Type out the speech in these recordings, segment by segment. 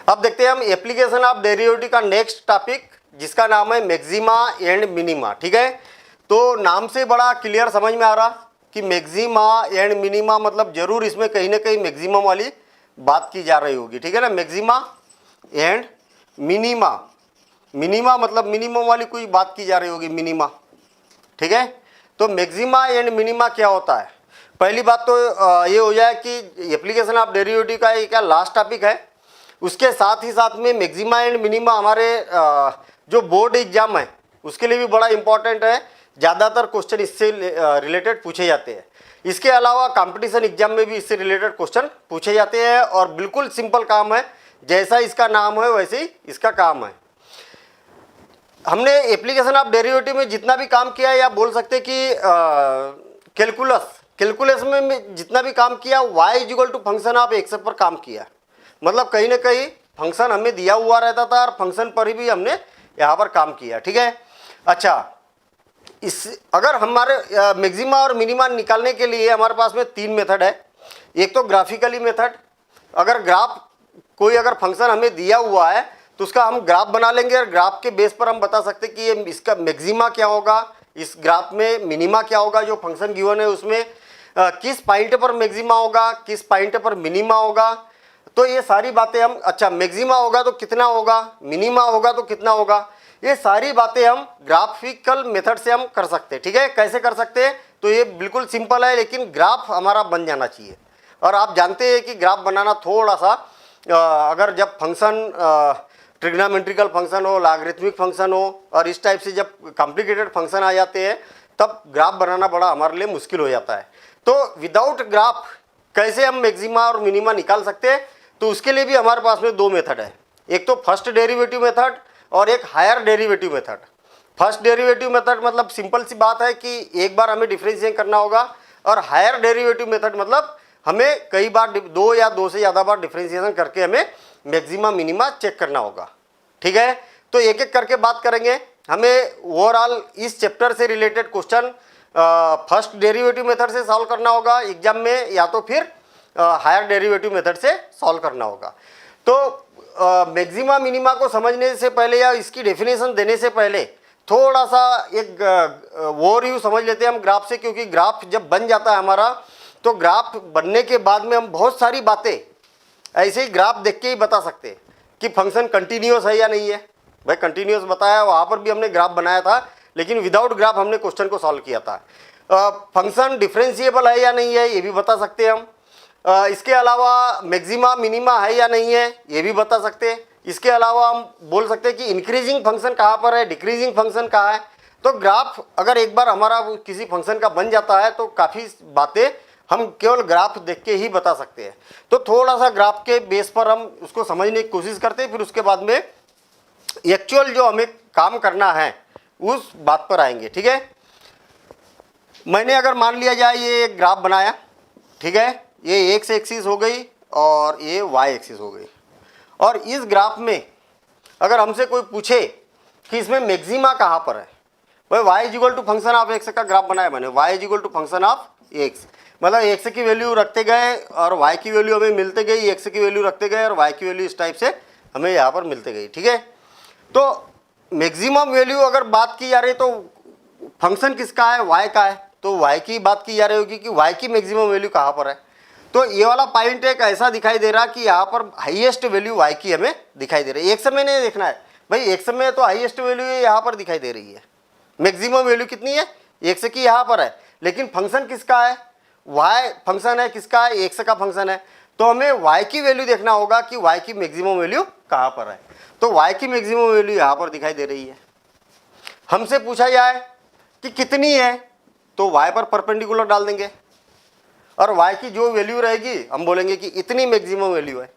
अब देखते हैं हम एप्लीकेशन ऑफ डेरिवेटिव का नेक्स्ट टॉपिक, जिसका नाम है मैक्सिमा एंड मिनिमा। ठीक है, तो नाम से बड़ा क्लियर समझ में आ रहा कि मैक्सिमा एंड मिनिमा मतलब जरूर इसमें कहीं ना कहीं मैक्सिमम वाली बात की जा रही होगी। ठीक है ना, मैक्सिमा एंड मिनिमा, मिनिमा मतलब मिनिमम वाली कोई बात की जा रही होगी, मिनिमा। ठीक है, तो मैक्सिमा एंड मिनिमा क्या होता है? पहली बात तो ये हो जाए कि एप्लीकेशन ऑफ डेरिवेटिव का ये क्या लास्ट टॉपिक है, उसके साथ ही साथ में मैक्सिमा एंड मिनिमा हमारे जो बोर्ड एग्जाम है उसके लिए भी बड़ा इंपॉर्टेंट है। ज़्यादातर क्वेश्चन इससे रिलेटेड पूछे जाते हैं। इसके अलावा कंपटीशन एग्जाम में भी इससे रिलेटेड क्वेश्चन पूछे जाते हैं और बिल्कुल सिंपल काम है, जैसा इसका नाम है वैसे ही इसका काम है। हमने एप्लीकेशन ऑफ डेरिवेटिव में जितना भी काम किया है, या बोल सकते कि कैलकुलस में जितना भी काम किया, y equal to function of x पर काम किया। मतलब कहीं ना कहीं फंक्शन हमें दिया हुआ रहता था और फंक्शन पर ही भी हमने यहाँ पर काम किया। ठीक है, अच्छा, इस अगर हमारे मैक्सिमा और मिनिमा निकालने के लिए हमारे पास में 3 मेथड है। एक तो ग्राफिकली मेथड, अगर ग्राफ कोई अगर फंक्शन हमें दिया हुआ है तो उसका हम ग्राफ बना लेंगे और ग्राफ के बेस पर हम बता सकते कि ये इसका मैक्सिमा क्या होगा, इस ग्राफ में मिनिमा क्या होगा, जो फंक्शन गिवन है उसमें किस पॉइंट पर मैक्सिमा होगा, किस पॉइंट पर मिनिमा होगा। तो ये सारी बातें हम, अच्छा मैक्सिमा होगा तो कितना होगा, मिनिमा होगा तो कितना होगा, ये सारी बातें हम ग्राफिकल मेथड से हम कर सकते हैं। ठीक है, कैसे कर सकते हैं? तो ये बिल्कुल सिंपल है, लेकिन ग्राफ हमारा बन जाना चाहिए। और आप जानते हैं कि ग्राफ बनाना थोड़ा सा अगर जब फंक्शन ट्रिग्नोमेट्रिकल फंक्शन हो, लॉगरिथमिक फंक्शन हो और इस टाइप से जब कॉम्प्लिकेटेड फंक्शन आ जाते हैं तब ग्राफ बनाना बड़ा हमारे लिए मुश्किल हो जाता है। तो विदाउट ग्राफ कैसे हम मैक्सिमा और मिनिमा निकाल सकते हैं? तो उसके लिए भी हमारे पास में 2 मेथड है। एक तो फर्स्ट डेरिवेटिव मेथड और एक higher derivative method. First derivative method मतलब सिंपल सी बात है कि एक बार हमें डिफरेंशिएट करना होगा, और हायर डेरिवेटिव मेथड मतलब हमें कई बार 2 या 2 से ज़्यादा बार डिफरेंशिएशन करके हमें मैक्सिमा मिनिमा चेक करना होगा। ठीक है, तो एक एक करके बात करेंगे। हमें ओवरऑल इस चैप्टर से related question first derivative method से सॉल्व करना होगा एग्जाम में, या तो फिर हायर डेरिवेटिव मेथड से सॉल्व करना होगा। तो मैक्सिमा मिनिमा को समझने से पहले या इसकी डेफिनेशन देने से पहले थोड़ा सा एक ओवरव्यू समझ लेते हैं हम ग्राफ से, क्योंकि ग्राफ जब बन जाता है हमारा तो ग्राफ बनने के बाद में हम बहुत सारी बातें ऐसे ही ग्राफ देख के ही बता सकते हैं कि फंक्शन कंटिन्यूअस है या नहीं है। भाई कंटिन्यूअस बताया, वहाँ पर भी हमने ग्राफ बनाया था, लेकिन विदाउट ग्राफ हमने क्वेश्चन को सॉल्व किया था। फंक्शन डिफरेंशिएबल है या नहीं है ये भी बता सकते हैं हम। इसके अलावा मैक्सिमा मिनिमा है या नहीं है ये भी बता सकते हैं। इसके अलावा हम बोल सकते हैं कि इंक्रीजिंग फंक्शन कहाँ पर है, डिक्रीजिंग फंक्शन कहाँ है। तो ग्राफ अगर एक बार हमारा किसी फंक्शन का बन जाता है तो काफ़ी बातें हम केवल ग्राफ देख के ही बता सकते हैं। तो थोड़ा सा ग्राफ के बेस पर हम उसको समझने की कोशिश करते हैं, फिर उसके बाद में एक्चुअल जो हमें काम करना है उस बात पर आएंगे। ठीक है, मैंने अगर मान लिया जाए ये एक ग्राफ बनाया, ठीक है, ये एक्स एक्सिस हो गई और ये वाई एक्सिस हो गई, और इस ग्राफ में अगर हमसे कोई पूछे कि इसमें मैक्सिमा कहाँ पर है, भाई y equal to function of x का ग्राफ बनाया मैंने, y equal to function of x, मतलब एक्स की वैल्यू रखते गए और वाई की वैल्यू हमें मिलते गई, एक्स की वैल्यू रखते गए और वाई की वैल्यू इस टाइप से हमें यहाँ पर मिलते गई। ठीक है, तो मैक्सिमम वैल्यू अगर बात की जा रही है तो फंक्शन किसका है, वाई का है, तो वाई की बात की जा रही होगी कि वाई की मैक्सिमम वैल्यू कहाँ पर है। तो ये वाला पॉइंट एक ऐसा दिखाई दे रहा कि यहाँ पर हाईएस्ट वैल्यू वाई की हमें दिखाई दे रही है। एक समय नहीं देखना है भाई, एक समय तो हाईएस्ट वैल्यू यहाँ पर दिखाई दे रही है, मैक्सिमम वैल्यू कितनी है एक्स की यहाँ पर है, लेकिन फंक्शन किसका है, वाई फंक्शन है, किसका है, एक्स का फंक्शन है। तो हमें वाई की वैल्यू देखना होगा कि वाई की मैक्सिमम वैल्यू कहाँ पर है। तो वाई की मैक्सिमम वैल्यू यहाँ पर दिखाई दे रही है। हमसे पूछा जाए कि कितनी है, तो वाई पर परपेंडिकुलर डाल देंगे और वाई की जो वैल्यू रहेगी हम बोलेंगे कि इतनी मैक्सिमम वैल्यू है।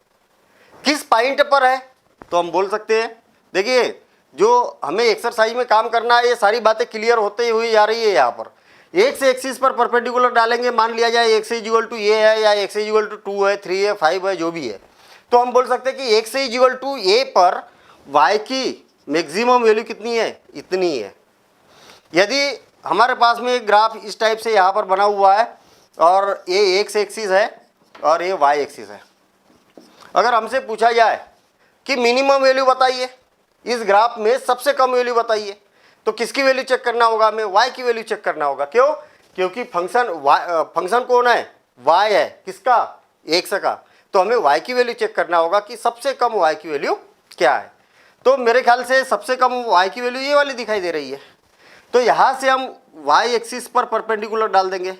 किस पॉइंट पर है तो हम बोल सकते हैं, देखिए जो हमें एक्सरसाइज में काम करना है ये सारी बातें क्लियर होते हुई जा रही है। यहाँ पर एक्स एक्सिस पर परपेंडिकुलर डालेंगे, मान लिया जाए एक्स इक्वल टू ए है या एक्स इक्वल टू 2 है, 3 है, 5 है, जो भी है, तो हम बोल सकते हैं कि एक्स इक्वल टू ए पर वाई की मैक्सिमम वैल्यू कितनी है, इतनी है। यदि हमारे पास में एक ग्राफ इस टाइप से यहाँ पर बना हुआ है और ये एक्स एक्सिस है और ये वाई एक्सिस है, अगर हमसे पूछा जाए कि मिनिमम वैल्यू बताइए, इस ग्राफ में सबसे कम वैल्यू बताइए। तो किसकी वैल्यू चेक करना होगा, हमें y की वैल्यू चेक करना होगा। क्यों? क्योंकि फंक्शन कौन है, y है, किसका, x का। तो हमें y की वैल्यू चेक करना होगा कि सबसे कम y की वैल्यू क्या है। तो मेरे ख्याल से सबसे कम y की वैल्यू ये वाली दिखाई दे रही है। तो यहाँ से हम y एक्सिस पर परपेंडिकुलर डाल देंगे।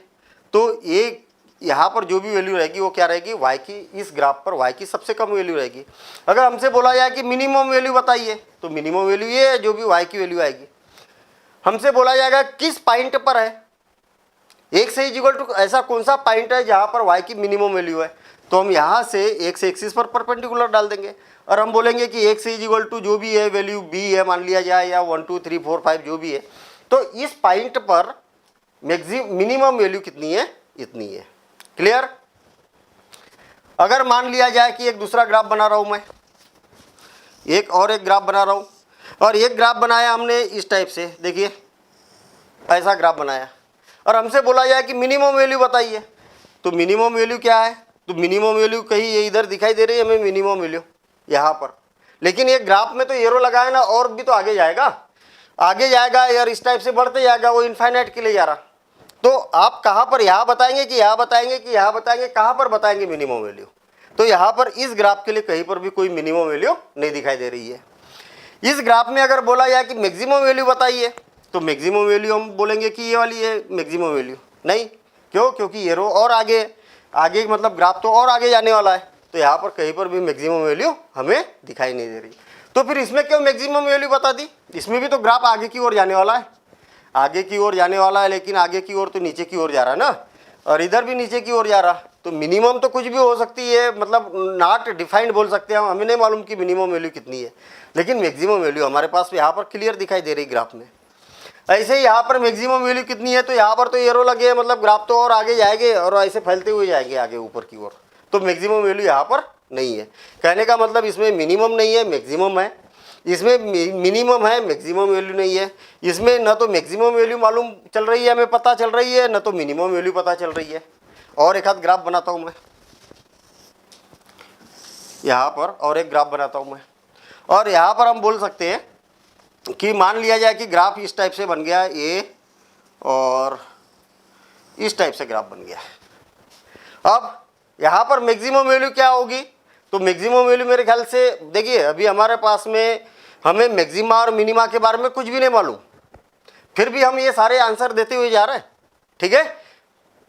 तो ये यहाँ पर जो भी वैल्यू रहेगी वो क्या रहेगी, y की, इस ग्राफ पर y की सबसे कम वैल्यू रहेगी। अगर हमसे बोला जाए कि मिनिमम वैल्यू बताइए, तो मिनिमम वैल्यू ये है जो भी y की वैल्यू आएगी। हमसे बोला जाएगा किस पॉइंट पर है, एक से इक्वल टू ऐसा कौन सा पॉइंट है जहाँ पर y की मिनिमम वैल्यू है। तो हम यहाँ से x एक्सिस पर परपेंडिकुलर डाल देंगे और हम बोलेंगे कि x से इक्वल टू जो भी है वैल्यू b है मान लिया जाए, या 1 2 3 4 5 जो भी है। तो इस पॉइंट पर मिनिमम वैल्यू कितनी है, इतनी है। क्लियर? अगर मान लिया जाए कि एक दूसरा ग्राफ बना रहा हूं मैं, एक ग्राफ बना रहा हूं, और एक ग्राफ बनाया हमने इस टाइप से, देखिए ऐसा ग्राफ बनाया, और हमसे बोला जाए कि मिनिमम वैल्यू बताइए। तो मिनिमम वैल्यू क्या है, तो मिनिमम वैल्यू कहीं ये इधर दिखाई दे रही है हमें मिनिमम वैल्यू यहाँ पर, लेकिन ये ग्राफ में तो एरो लगाया ना, और भी तो आगे जाएगा यार, इस टाइप से बढ़ते जाएगा, वो इनफाइनाइट के लिए जा रहा। तो आप कहाँ पर, यहाँ बताएंगे कि यहाँ बताएंगे कि यहाँ बताएंगे, कहाँ पर बताएंगे मिनिमम वैल्यू। तो यहाँ पर इस ग्राफ के लिए कहीं पर भी कोई मिनिमम वैल्यू नहीं दिखाई दे रही है। इस ग्राफ में अगर बोला जाए कि मैक्सिमम वैल्यू बताइए, तो मैक्सिमम वैल्यू हम बोलेंगे कि ये वाली है मैक्सिमम वैल्यू। नहीं, क्यों? क्योंकि ये रो और आगे मतलब ग्राफ तो और आगे जाने वाला है, तो यहाँ पर कहीं पर भी मैक्सिमम वैल्यू हमें दिखाई नहीं दे रही। तो फिर इसमें क्यों मैक्सिमम वैल्यू बता दी, इसमें भी तो ग्राफ आगे की ओर जाने वाला है, आगे की ओर जाने वाला है, लेकिन आगे की ओर तो नीचे की ओर जा रहा है ना, और इधर भी नीचे की ओर जा रहा। तो मिनिमम तो कुछ भी हो सकती है, मतलब नॉट डिफाइंड बोल सकते हैं, हमें नहीं मालूम कि मिनिमम वैल्यू कितनी है, लेकिन मैक्सिमम वैल्यू हमारे पास यहाँ पर क्लियर दिखाई दे रही ग्राफ में। ऐसे ही यहाँ पर मैक्सिमम वैल्यू कितनी है, तो यहाँ पर तो एरो लगे हैं, मतलब ग्राफ तो और आगे जाएंगे और ऐसे फैलते हुए जाएंगे आगे ऊपर की ओर। तो मैक्सिमम वैल्यू यहाँ पर नहीं है। कहने का मतलब इसमें मिनिमम नहीं है, मैक्सिमम है। इसमें मिनिमम है, मैक्सिमम वैल्यू नहीं है। इसमें न तो मैक्सिमम वैल्यू मालूम चल रही है, हमें पता चल रही है, न तो मिनिमम वैल्यू पता चल रही है। और एक आध ग्राफ बनाता हूँ मैं, यहाँ पर और एक ग्राफ बनाता हूँ मैं, और यहाँ पर हम बोल सकते हैं कि मान लिया जाए कि ग्राफ इस टाइप से बन गया ए, और इस टाइप से ग्राफ बन गया। अब यहाँ पर मैक्सिमम वैल्यू क्या होगी, तो मैक्सिमम वैल्यू मेरे ख्याल से, देखिए अभी हमारे पास में हमें मैक्सिमा और मिनिमा के बारे में कुछ भी नहीं मालूम, फिर भी हम ये सारे आंसर देते हुए जा रहे हैं। ठीक है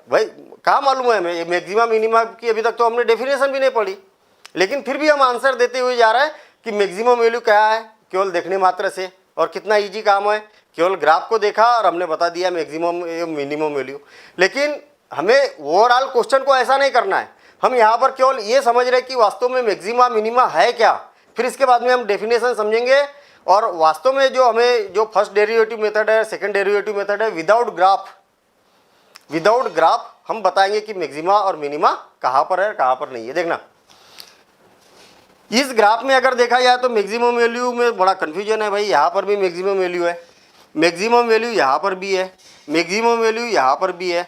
भाई, कहाँ मालूम है हमें मैक्सिमा मिनिमा की, अभी तक तो हमने डेफिनेशन भी नहीं पढ़ी, लेकिन फिर भी हम आंसर देते हुए जा रहे हैं कि मैक्सिमम वैल्यू क्या है, केवल देखने मात्र से। और कितना इजी काम है, केवल ग्राफ को देखा और हमने बता दिया मैक्सिमम मिनिमम वैल्यू। लेकिन हमें ओवरऑल क्वेश्चन को ऐसा नहीं करना है, हम यहाँ पर केवल ये समझ रहे कि वास्तव में मैक्सिमा मिनिमा है क्या, फिर इसके बाद में हम डेफिनेशन समझेंगे। और वास्तव में जो हमें जो फर्स्ट डेरिवेटिव मेथड है, सेकंड डेरिवेटिव मेथड है, विदाउट ग्राफ हम बताएंगे कि मैक्सिमा और मिनिमा कहाँ पर है कहाँ पर नहीं है। देखना, इस ग्राफ में अगर देखा जाए तो मैक्सिमम वैल्यू में बड़ा कन्फ्यूजन है भाई। यहाँ पर भी मैक्सिमम वैल्यू है, मैक्सिमम वैल्यू यहाँ पर भी है, मैक्सिमम वैल्यू यहाँ पर भी है।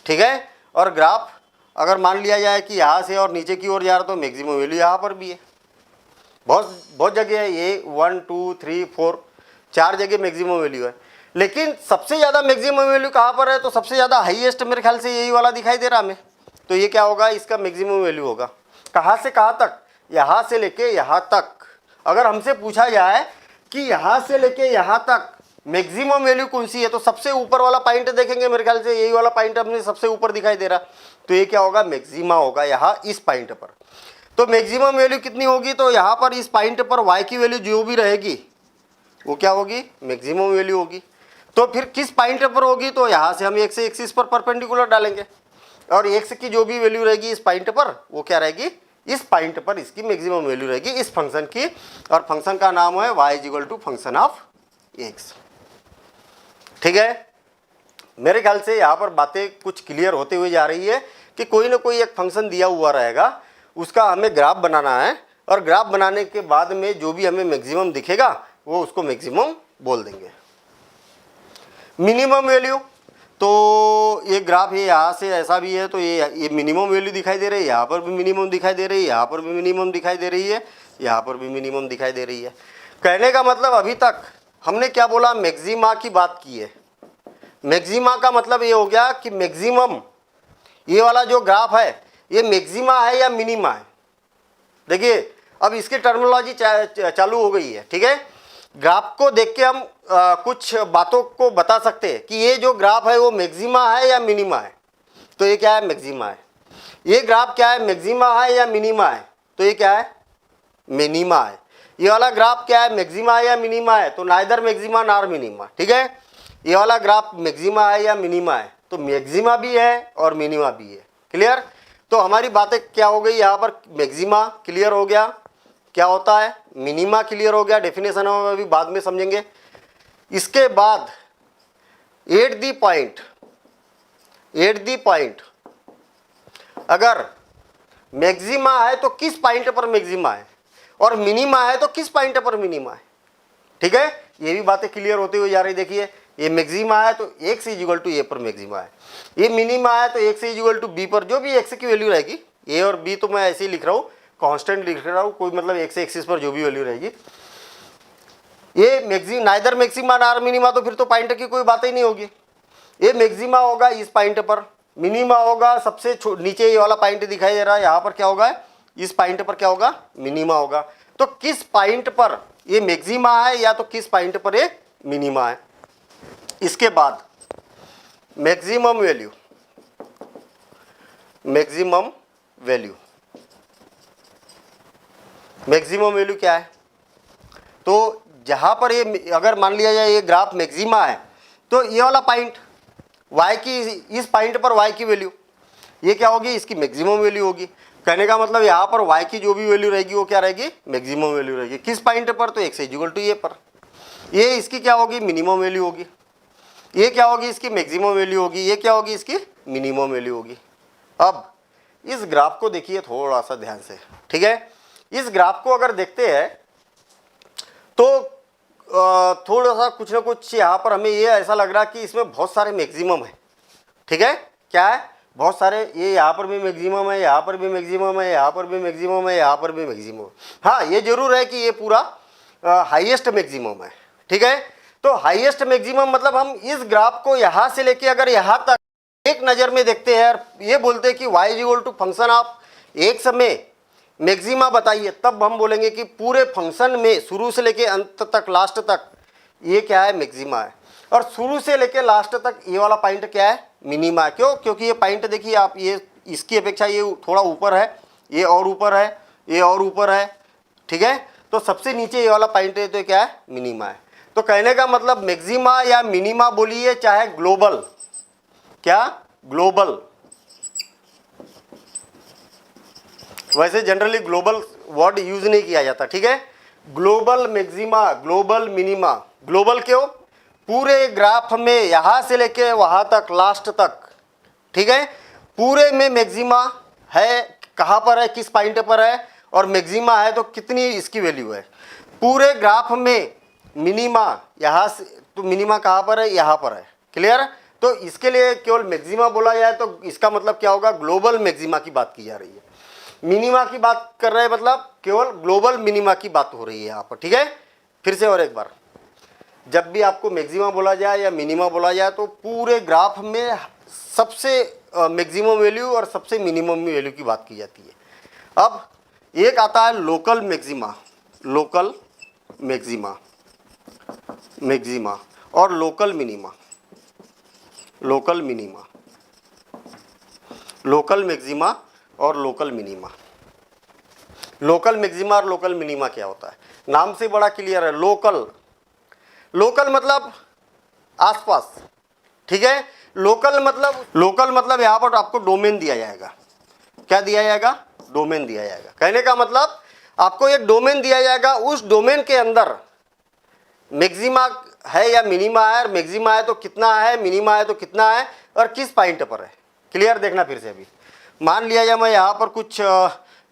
ठीक है, और ग्राफ अगर मान लिया जाए कि यहाँ से और नीचे की ओर जा रहा तो मैक्सिमम वैल्यू यहाँ पर भी है। बहुत जगह है, ये 1 2 3 4 4 जगह मैक्सिमम वैल्यू है। लेकिन सबसे ज़्यादा मैक्सिमम वैल्यू कहाँ पर है, तो सबसे ज़्यादा हाईएस्ट मेरे ख्याल से यही वाला दिखाई दे रहा हमें। तो ये क्या होगा, इसका मैक्सिमम वैल्यू होगा। कहाँ से कहाँ तक, यहाँ से लेके यहाँ तक। अगर हमसे पूछा जाए कि यहाँ से लेके यहाँ तक मैक्सिमम वैल्यू कौन सी है, तो सबसे ऊपर वाला पॉइंट देखेंगे, मेरे ख्याल से यही वाला पॉइंट अपने सबसे ऊपर दिखाई दे रहा। तो ये क्या होगा, मैक्सिमा होगा यहाँ इस पॉइंट पर। तो मैक्सिमम वैल्यू कितनी होगी, तो यहाँ पर इस पॉइंट पर y की वैल्यू जो भी रहेगी वो क्या होगी, मैक्सिमम वैल्यू होगी। तो फिर किस पॉइंट पर होगी, तो यहाँ से हम x एक्सिस पर परपेंडिकुलर डालेंगे, और x की जो भी वैल्यू रहेगी इस पॉइंट पर वो क्या रहेगी, इस पॉइंट पर इसकी मैक्सिमम वैल्यू रहेगी इस फंक्शन की। और फंक्शन का नाम है y equal to function of x। ठीक है, मेरे ख्याल से यहाँ पर बातें कुछ क्लियर होते हुए जा रही है कि कोई ना कोई एक फंक्शन दिया हुआ रहेगा, उसका हमें ग्राफ बनाना है, और ग्राफ बनाने के बाद में जो भी हमें मैक्सिमम दिखेगा वो उसको मैक्सिमम बोल देंगे। मिनिमम वैल्यू, तो ये ग्राफ ये यहाँ से ऐसा भी है, तो ये मिनिमम वैल्यू दिखाई दे रही है, यहाँ पर भी मिनिमम दिखाई दे रही है, यहाँ पर भी मिनिमम दिखाई दे रही है, यहाँ पर भी मिनिमम दिखाई दे रही है। कहने का मतलब अभी तक हमने क्या बोला, मैक्सिमा की बात की है। मैक्सिमा का मतलब ये हो गया कि मैक्सिमम, ये वाला जो ग्राफ है ये मैक्सिमा है या मिनिमा है। देखिए अब इसकी टर्मिनोलॉजी चालू हो गई है, ठीक है। ग्राफ को देख के हम कुछ बातों को बता सकते हैं कि ये जो ग्राफ है वो मैक्सिमा है या मिनिमा है। तो ये क्या है, मैक्सिमा है। ये ग्राफ क्या है, मैक्सिमा है या मिनिमा है। तो ये क्या है, मिनिमा है। ये वाला ग्राफ क्या है, मैक्सिमा है या मिनिमा है। तो नाइदर मैक्सिमा नार मिनिमा, ठीक है। ये वाला ग्राफ मैक्सिमा है या मिनिमा है, तो मैक्सिमा भी है और मिनिमा भी है। क्लियर। तो हमारी बातें क्या हो गई यहाँ पर, मैक्सिमा क्लियर हो गया क्या होता है, मिनिमा क्लियर हो गया, डेफिनेशन हम अभी बाद में समझेंगे। इसके बाद एट द पॉइंट अगर मैक्सिमा है तो किस पॉइंट पर मैक्सिमा है, और मिनिमा है तो किस पॉइंट पर मिनिमा है। ठीक है, ये भी बातें क्लियर होती हुई जा रही। देखिए ये मैक्सिमा है तो x इक्वल टू ए पर मैक्सिमा है, ये मिनिमा है तो x इक्वल टू बी पर, जो भी x की वैल्यू रहेगी, a और b तो मैं ऐसे ही लिख रहा हूँ, कांस्टेंट लिख रहा हूँ, कोई मतलब x एक्सिस पर जो भी वैल्यू रहेगी, ये नाइदर मैक्सिमा नार मिनिमा, तो फिर तो पॉइंट की कोई बात ही नहीं होगी। ये मैक्सिमा होगा इस पॉइंट पर, मिनिमा होगा सबसे नीचे ये वाला पॉइंट दिखाई दे रहा है, यहाँ पर क्या होगा, इस पॉइंट पर क्या होगा, मिनिमा होगा। तो किस पॉइंट पर ये मैक्सिमा है या तो किस पॉइंट पर ये मिनिमा है। इसके बाद maximum value, maximum value, maximum value क्या है, तो जहां पर ये अगर मान लिया जाए ये ग्राफ मैक्सिमा है तो ये वाला पॉइंट y की, इस पॉइंट पर y की वैल्यू ये क्या होगी, इसकी मैक्सिमम वैल्यू होगी। कहने का मतलब यहाँ पर y की जो भी वैल्यू रहेगी वो क्या रहेगी, मैक्सिमम वैल्यू रहेगी। किस पॉइंट पर, तो x इक्वल टू ये पर, ये इसकी क्या होगी, मिनिमम वैल्यू होगी। ये क्या होगी, इसकी मैक्सिमम वैल्यू होगी। ये क्या होगी, इसकी मिनिमम वैल्यू होगी। अब इस ग्राफ को देखिए थोड़ा सा ध्यान से, ठीक है। इस ग्राफ को अगर देखते हैं तो थोड़ा सा कुछ ना कुछ यहाँ पर हमें ये ऐसा लग रहा है कि इसमें बहुत सारे मैक्सिमम है, ठीक है। क्या है, बहुत सारे, ये यहाँ पर भी मैक्सिमम है, यहाँ पर भी मैक्सिमम है, यहाँ पर भी मैक्सिमम है, यहाँ पर भी मैक्सिमम। हाँ ये जरूर है कि ये पूरा हाईएस्ट मैक्सिमम है, ठीक है। तो हाईएस्ट मैक्सिमम मतलब हम इस ग्राफ को यहाँ से लेके अगर यहाँ तक एक नज़र में देखते हैं और ये बोलते हैं कि y इक्वल टू फंक्शन आप एक समय मैक्सिमा बताइए, तब हम बोलेंगे कि पूरे फंक्शन में शुरू से लेके अंत तक, लास्ट तक ये क्या है, मैक्सिमा है। और शुरू से लेके लास्ट तक ये वाला पॉइंट क्या है, मिनिमा है। क्यों, क्योंकि ये पॉइंट देखिए आप, ये इसकी अपेक्षा ये थोड़ा ऊपर है, ये और ऊपर है, ये और ऊपर है, ठीक है। तो सबसे नीचे ये वाला पॉइंट है तो क्या है, मिनिमा है। तो कहने का मतलब मैक्सिमा या मिनिमा बोलिए, चाहे ग्लोबल, क्या ग्लोबल, वैसे जनरली ग्लोबल वर्ड यूज नहीं किया जाता, ठीक है। Global maxima, global minima. Global क्यों, पूरे ग्राफ में यहां से लेके वहां तक, लास्ट तक, ठीक है, पूरे में मैक्सिमा है, कहां पर है, किस पॉइंट पर है, और मैक्सिमा है तो कितनी इसकी वैल्यू है। पूरे ग्राफ में मिनिमा यहां से, तो मिनिमा कहां पर है, यहां पर है। क्लियर। तो इसके लिए केवल मैक्सिमा बोला जाए तो इसका मतलब क्या होगा, ग्लोबल मैक्सिमा की बात की जा रही है। मिनिमा की बात कर रहे हैं मतलब केवल ग्लोबल मिनिमा की बात हो रही है यहाँ पर, ठीक है। फिर से और एक बार, जब भी आपको मैक्सिमा बोला जाए या मिनिमा बोला जाए तो पूरे ग्राफ में सबसे मैक्सिमम वैल्यू और सबसे मिनिमम वैल्यू की बात की जाती है। अब एक आता है local maxima, local maxima, maxima और local minima, local minima, local maxima और लोकल मिनिमा। लोकल मैक्सिमा और लोकल मिनिमा क्या होता है, नाम से बड़ा क्लियर है। लोकल, लोकल मतलब आसपास, ठीक है। लोकल मतलब यहाँ पर आपको डोमेन दिया जाएगा। क्या दिया जाएगा, डोमेन दिया जाएगा। कहने का मतलब आपको एक डोमेन दिया जाएगा, उस डोमेन के अंदर मैक्सिमा है या मिनिमा है, और मैक्सिमा है तो कितना है, मिनिमा है तो कितना है, और किस पॉइंट पर है। क्लियर। देखना फिर से, अभी मान लिया जाए मैं यहाँ पर कुछ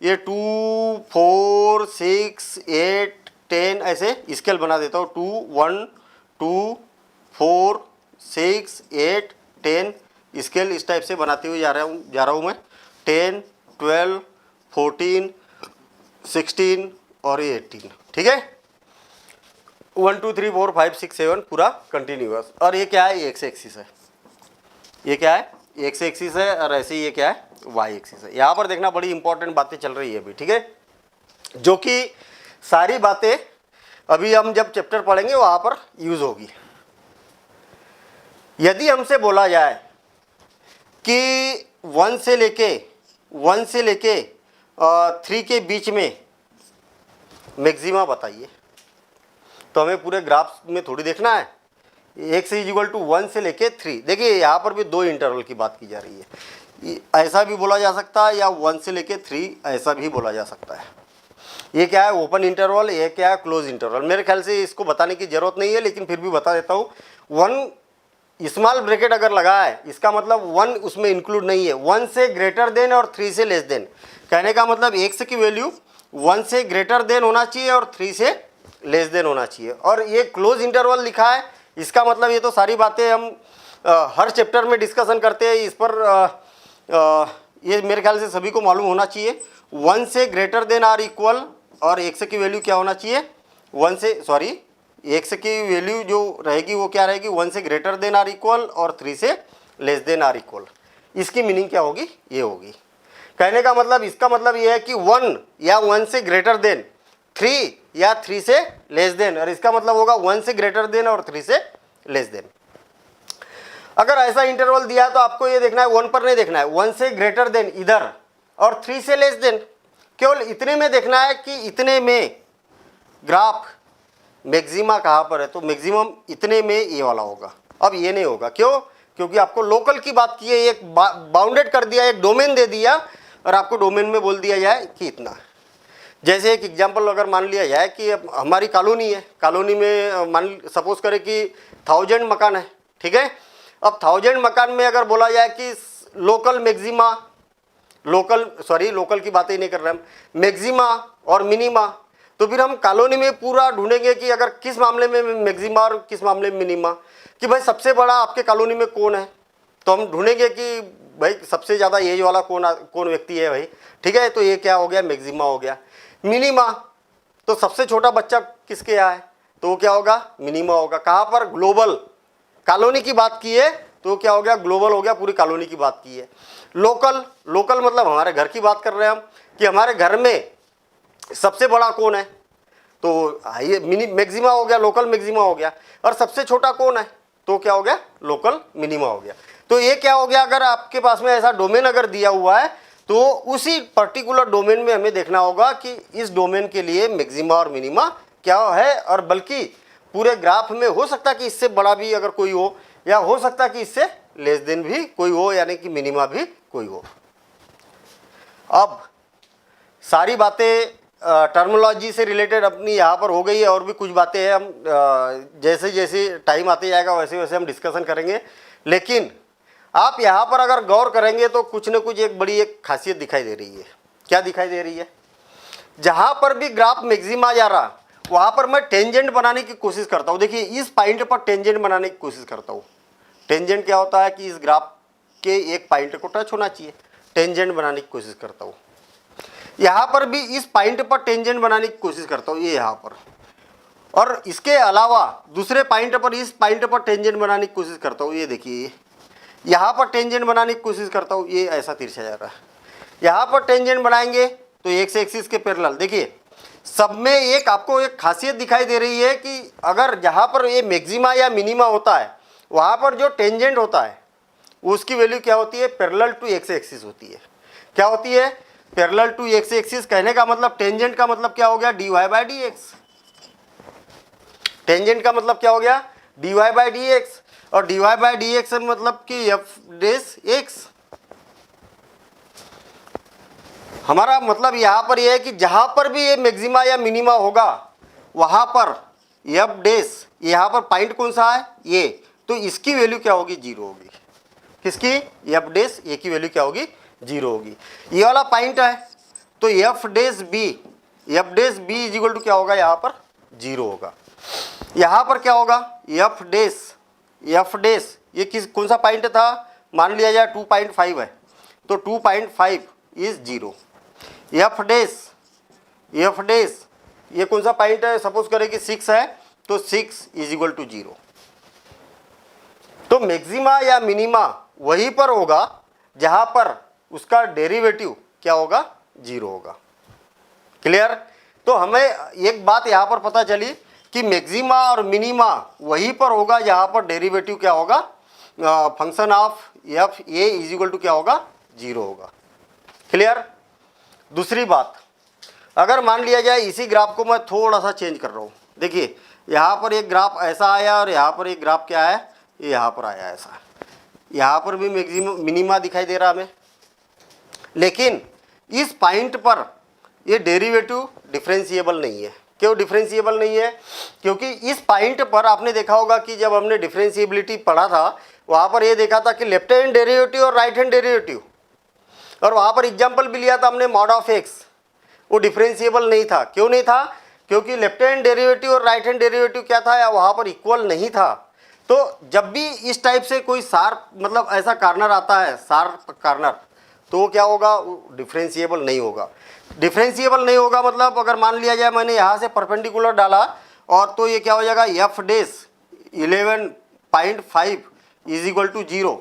ये 2, 4, 6, 8, 10 ऐसे स्केल बना देता हूँ। 2, 1, 2, 4, 6, 8, 10, स्केल इस टाइप से बनाते हुए जा रहा हूँ मैं। 10, 12, 14, 16 और ये 18, ठीक है। 1 2 3 4 5 6 7 पूरा कंटिन्यूअस। और ये क्या है, ये एक्स एक्सिस है। ये क्या है, एक्स एक्सिस है, और ऐसे ही ये क्या है, वाई एक्सिस है। यहाँ पर देखना बड़ी इंपॉर्टेंट बातें चल रही है अभी, ठीक है, जो कि सारी बातें अभी हम जब चैप्टर पढ़ेंगे वहाँ पर यूज होगी। यदि हमसे बोला जाए कि 1 से लेके 3 के बीच में मैक्सिमा बताइए, तो हमें पूरे ग्राफ में थोड़ी देखना है। x इक्वल टू 1 से लेके 3, देखिए यहाँ पर भी 2 इंटरवल की बात की जा रही है। ऐसा भी बोला जा सकता है, या 1 से लेके 3 ऐसा भी बोला जा सकता है। ये क्या है, ओपन इंटरवल, ये क्या है, क्लोज इंटरवल। मेरे ख्याल से इसको बताने की जरूरत नहीं है, लेकिन फिर भी बता देता हूँ। 1 स्मॉल ब्रैकेट अगर लगा है, इसका मतलब 1 उसमें इंक्लूड नहीं है। 1 से ग्रेटर देन और 3 से लेस देन, कहने का मतलब x की वैल्यू 1 से ग्रेटर देन होना चाहिए और 3 से लेस देन होना चाहिए। और ये क्लोज इंटरवल लिखा है, इसका मतलब ये तो सारी बातें हम हर चैप्टर में डिस्कशन करते हैं, इस पर ये मेरे ख्याल से सभी को मालूम होना चाहिए। 1 से ग्रेटर देन आर इक्वल, और x की वैल्यू क्या होना चाहिए, 1 से x की वैल्यू जो रहेगी वो क्या रहेगी, 1 से ग्रेटर देन आर इक्वल और 3 से लेस देन आर इक्वल। इसकी मीनिंग क्या होगी, ये होगी। कहने का मतलब, इसका मतलब ये है कि 1 या 1 से ग्रेटर देन, 3 या 3 से लेस देन, और इसका मतलब होगा 1 से ग्रेटर देन और 3 से लेस देन। अगर ऐसा इंटरवल दिया तो आपको ये देखना है, 1 पर नहीं देखना है, 1 से ग्रेटर देन इधर और 3 से लेस देन, केवल इतने में देखना है कि इतने में ग्राफ मैक्सिमा कहाँ पर है। तो मैक्सिमम इतने में ये वाला होगा। अब ये नहीं होगा, क्यों, क्योंकि आपको लोकल की बात की है, एक बाउंडेड कर दिया, एक डोमेन दे दिया, और आपको डोमेन में बोल दिया जाए कि इतना। जैसे एक एग्जांपल अगर मान लिया जाए कि हमारी कॉलोनी है, कॉलोनी में मान सपोज करें कि 1000 मकान है, ठीक है। अब 1000 मकान में अगर बोला जाए कि लोकल मैक्सिमा, लोकल की बात ही नहीं कर रहे हम, मैक्सिमा और मिनिमा, तो फिर हम कॉलोनी में पूरा ढूंढेंगे कि अगर किस मामले में मैक्सिमा और किस मामले में मिनिमा, कि भाई सबसे बड़ा आपके कॉलोनी में कौन है। तो हम ढूंढेंगे कि भाई सबसे ज़्यादा एज वाला कौन व्यक्ति है भाई, ठीक है। तो ये क्या हो गया, मैक्सिमा हो गया। मिनिमा, तो सबसे छोटा बच्चा किसके यहाँ है, तो वो क्या होगा, मिनिमा होगा। कहाँ पर, ग्लोबल, कॉलोनी की बात की है तो क्या हो गया, ग्लोबल हो गया, पूरी कॉलोनी की बात की है। लोकल मतलब हमारे घर की बात कर रहे हैं हम, कि हमारे घर में सबसे बड़ा कौन है, तो ये मैक्सिमा हो गया, लोकल मैक्सिमा हो गया। और सबसे छोटा कौन है, तो क्या हो गया, लोकल मिनिमा हो गया। तो ये क्या हो गया, अगर आपके पास में ऐसा डोमेन अगर दिया हुआ है, तो उसी पर्टिकुलर डोमेन में हमें देखना होगा कि इस डोमेन के लिए मैक्सिमा और मिनिमा क्या है। और बल्कि पूरे ग्राफ में हो सकता है कि इससे बड़ा भी अगर कोई हो, या हो सकता है कि इससे लेस देन भी कोई हो, यानी कि मिनिमा भी कोई हो। अब सारी बातें टर्मिनोलॉजी से रिलेटेड अपनी यहाँ पर हो गई है, और भी कुछ बातें हैं, हम जैसे जैसे टाइम आते जाएगा वैसे वैसे हम डिस्कशन करेंगे। लेकिन आप यहाँ पर अगर गौर करेंगे तो कुछ न कुछ एक बड़ी एक खासियत दिखाई दे रही है। क्या दिखाई दे रही है, जहाँ पर भी ग्राफ मैक्सिमा जा रहा वहाँ पर मैं टेंजेंट बनाने की कोशिश करता हूँ। देखिए इस पॉइंट पर टेंजेंट बनाने की कोशिश करता हूँ। टेंजेंट क्या होता है कि इस ग्राफ के एक पॉइंट को टच होना चाहिए, टेंजेंट बनाने की कोशिश करता हूँ। यहाँ पर भी इस पॉइंट पर टेंजेंट बनाने की कोशिश करता हूँ, ये यहाँ पर। और इसके अलावा दूसरे पॉइंट पर, इस पॉइंट पर टेंजेंट बनाने की कोशिश करता हूँ। ये देखिए यहाँ पर टेंजेंट बनाने की कोशिश करता हूँ, ये ऐसा तिरछा जा रहा है। यहाँ पर टेंजेंट बनाएंगे तो एक्स एक्सिस के पैरेलल। देखिए सब में एक आपको एक खासियत दिखाई दे रही है कि अगर जहाँ पर ये मैक्सिमा या मिनिमा होता है, वहाँ पर जो टेंजेंट होता है उसकी वैल्यू क्या होती है, पैरेलल टू एक्स एक्सिस होती है। क्या होती है, पैरेलल टू एक्स एक्सिस। कहने का मतलब टेंजेंट का मतलब क्या हो गया, dy by d x. Tangent का मतलब क्या हो गया, dy बाई डी एक्स। और dy बाई डी एक्स मतलब कि एफ डेस एक्स। हमारा मतलब यहाँ पर यह है कि जहाँ पर भी ये मैक्सिमा या मिनिमा होगा वहाँ पर एफ डेस, यहाँ पर पॉइंट कौन सा है, ये, तो इसकी वैल्यू क्या होगी, जीरो होगी। किसकी, एफ डेस, ए की वैल्यू क्या होगी, जीरो होगी। ये वाला पॉइंट है तो f dash b is equal to क्या होगा, यहाँ पर जीरो होगा। यहाँ पर क्या होगा, एफ डेस ये किस कौन सा पॉइंट था, मान लिया जाए 2.5 है, तो 2.5 इज 0। एफ डैश ये कौन सा पॉइंट है, सपोज करें कि 6 है, तो 6 इज इक्वल टू 0। तो मैक्सिमा या मिनिमा वहीं पर होगा जहां पर उसका डेरिवेटिव क्या होगा, 0 होगा। क्लियर। तो हमें एक बात यहां पर पता चली कि मैक्सिमा और मिनिमा वहीं पर होगा जहां पर डेरिवेटिव क्या होगा, function of f a is equal to क्या होगा, 0 होगा। क्लियर। दूसरी बात, अगर मान लिया जाए इसी ग्राफ को मैं थोड़ा सा चेंज कर रहा हूँ, देखिए यहाँ पर एक ग्राफ ऐसा आया और यहाँ पर एक ग्राफ क्या है, यहाँ पर आया ऐसा, यहाँ पर भी मैक्सिमम मिनिमा दिखाई दे रहा हमें, लेकिन इस पॉइंट पर ये डेरिवेटिव डिफरेंशिएबल नहीं है। क्यों डिफरेंशिएबल नहीं है, क्योंकि इस पॉइंट पर आपने देखा होगा कि जब हमने डिफरेंशिएबिलिटी पढ़ा था वहाँ पर ये देखा था कि लेफ्ट हैंड डेरिवेटिव और राइट हैंड डेरिवेटिव, और वहाँ पर एग्जाम्पल भी लिया था हमने मॉड ऑफ एक्स, वो डिफरेंशिएबल नहीं था। क्यों नहीं था, क्योंकि लेफ्ट हैंड डेरिवेटिव और राइट हैंड डेरिवेटिव क्या था, या वहाँ पर इक्वल नहीं था। तो जब भी इस टाइप से कोई शार्प मतलब ऐसा कार्नर आता है, शार्प कार्नर, तो क्या होगा, डिफरेंशिएबल नहीं होगा। डिफरेंशिएबल नहीं होगा मतलब अगर मान लिया जाए मैंने यहाँ से परपेंडिकुलर डाला और तो ये क्या हो जाएगा, f dash 11.5 is equal to 0,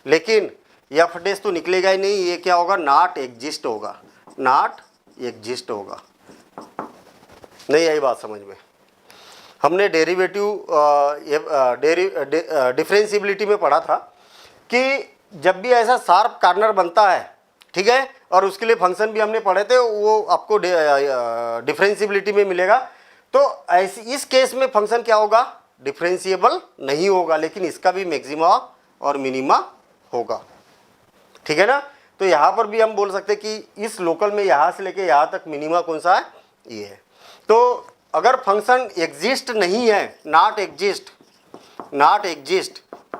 लेकिन एफ डैश तो निकलेगा ही नहीं, ये क्या होगा, नॉट एग्जिस्ट होगा, नॉट एग्जिस्ट होगा। नहीं आई बात समझ में। हमने डेरिवेटिव डिफरेंशिएबिलिटी में पढ़ा था कि जब भी ऐसा शार्प कार्नर बनता है, ठीक है, और उसके लिए फंक्शन भी हमने पढ़े थे, वो आपको डिफरेंशिएबिलिटी में मिलेगा। तो ऐसे इस केस में फंक्शन क्या होगा, डिफरेंशिएबल नहीं होगा, लेकिन इसका भी मैक्सिमा और मिनिमा होगा। ठीक है ना। तो यहाँ पर भी हम बोल सकते हैं कि इस लोकल में यहाँ से लेके यहाँ तक मिनिमा कौन सा है, ये है। तो अगर फंक्शन एग्जिस्ट नहीं है, नॉट एग्जिस्ट,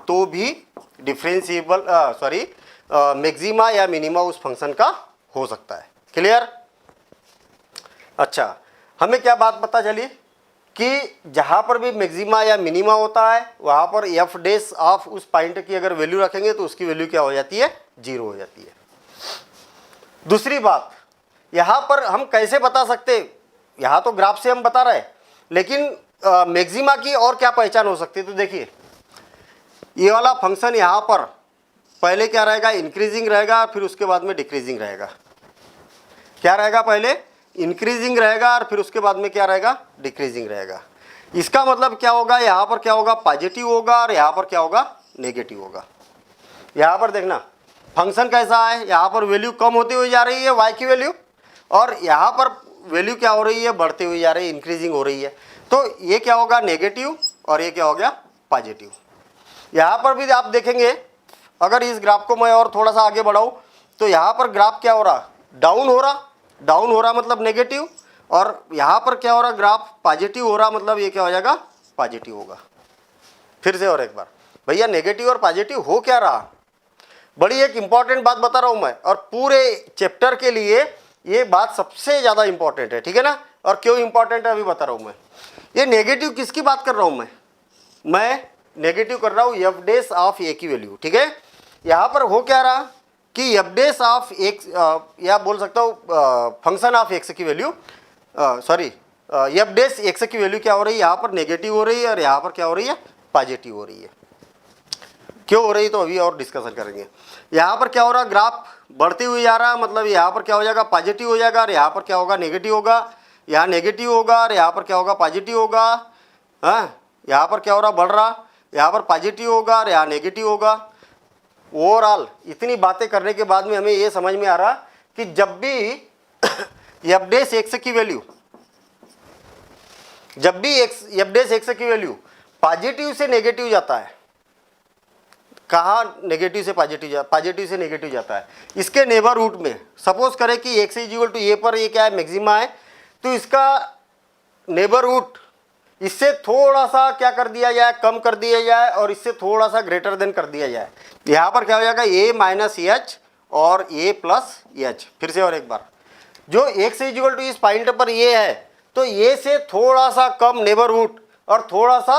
तो भी डिफरेंशिएबल मैक्सिमा या मिनिमा उस फंक्शन का हो सकता है। क्लियर। अच्छा, हमें क्या बात पता चली कि जहाँ पर भी मैक्सिमा या मिनिमा होता है वहाँ पर एफ डैश ऑफ उस पॉइंट की अगर वैल्यू रखेंगे तो उसकी वैल्यू क्या हो जाती है, 0 हो जाती है। दूसरी बात, यहाँ पर हम कैसे बता सकते, यहाँ तो ग्राफ से हम बता रहे हैं, लेकिन मैक्सिमा की और क्या पहचान हो सकती है। तो देखिए ये वाला फंक्शन यहाँ पर पहले क्या रहेगा, इंक्रीजिंग रहेगा, फिर उसके बाद में डिक्रीजिंग रहेगा। क्या रहेगा, पहले इंक्रीजिंग रहेगा और फिर उसके बाद में क्या रहेगा, डिक्रीजिंग रहेगा। इसका मतलब क्या होगा, यहाँ पर क्या होगा, पॉजिटिव होगा और यहाँ पर क्या होगा, नेगेटिव होगा। यहाँ पर देखना फंक्शन कैसा है, यहाँ पर वैल्यू कम होती हुई जा रही है y की वैल्यू, और यहाँ पर वैल्यू क्या हो रही है, बढ़ती हुई जा रही है, इंक्रीजिंग हो रही है। तो ये क्या होगा, नेगेटिव, और ये क्या हो गया, पॉजिटिव। यहाँ पर भी आप देखेंगे, अगर इस ग्राफ को मैं और थोड़ा सा आगे बढ़ाऊँ तो यहाँ पर ग्राफ क्या हो रहा, डाउन हो रहा मतलब नेगेटिव, और यहाँ पर क्या हो रहा, ग्राफ पॉजिटिव हो रहा मतलब ये क्या हो जाएगा, पॉजिटिव होगा। फिर से और एक बार, भैया नेगेटिव और पॉजिटिव हो क्या रहा, बड़ी एक इंपॉर्टेंट बात बता रहा हूँ मैं, और पूरे चैप्टर के लिए ये बात सबसे ज़्यादा इंपॉर्टेंट है। ठीक है ना। और क्यों इंपॉर्टेंट है अभी बता रहा हूँ मैं। ये नेगेटिव किसकी बात कर रहा हूँ मैं नेगेटिव कर रहा हूँ एफ डैश ऑफ ए की वैल्यू। ठीक है। यहाँ पर हो क्या रहा कि एफ डैश ऑफ एक्स, या बोल सकता हूँ फंक्शन ऑफ एक्स की value, sorry F dash x की वैल्यू क्या हो रही है, यहाँ पर नेगेटिव हो रही है और यहाँ पर क्या हो रही है, पॉजिटिव हो रही है। क्यों हो रही तो अभी और डिस्कशन करेंगे। यहाँ पर क्या हो रहा, ग्राफ बढ़ती हुई जा रहा, मतलब यहाँ पर क्या हो जाएगा, पॉजिटिव हो जाएगा, और यहाँ पर क्या होगा, नेगेटिव होगा। यहाँ नेगेटिव होगा और यहाँ पर क्या होगा, पॉजिटिव होगा। हाँ, यहाँ पर क्या हो रहा, बढ़ रहा, यहाँ पर पॉजिटिव होगा और यहाँ नेगेटिव होगा। ओवरऑल इतनी बातें करने के बाद में हमें ये समझ में आ रहा कि जब भी एफ डैश एक्स की वैल्यू, जब भी एफ डैश एक्स की वैल्यू पॉजिटिव से नेगेटिव जाता है, कहाँ नेगेटिव से नेगेटिव जाता है, इसके नेबरहुड में। सपोज करें कि x is equal to a पर ये क्या है, मैक्सिमा है, तो इसका नेबरहुड इससे थोड़ा सा क्या कर दिया जाए, कम कर दिया जाए, और इससे थोड़ा सा ग्रेटर देन कर दिया जाए। यहाँ पर क्या हो जाएगा, ए माइनस एच और ए प्लस एच। फिर से और एक बार, जो एक्स इज इक्वल टू इस पॉइंट पर ये है, तो ये से थोड़ा सा कम नेबरहुड और थोड़ा सा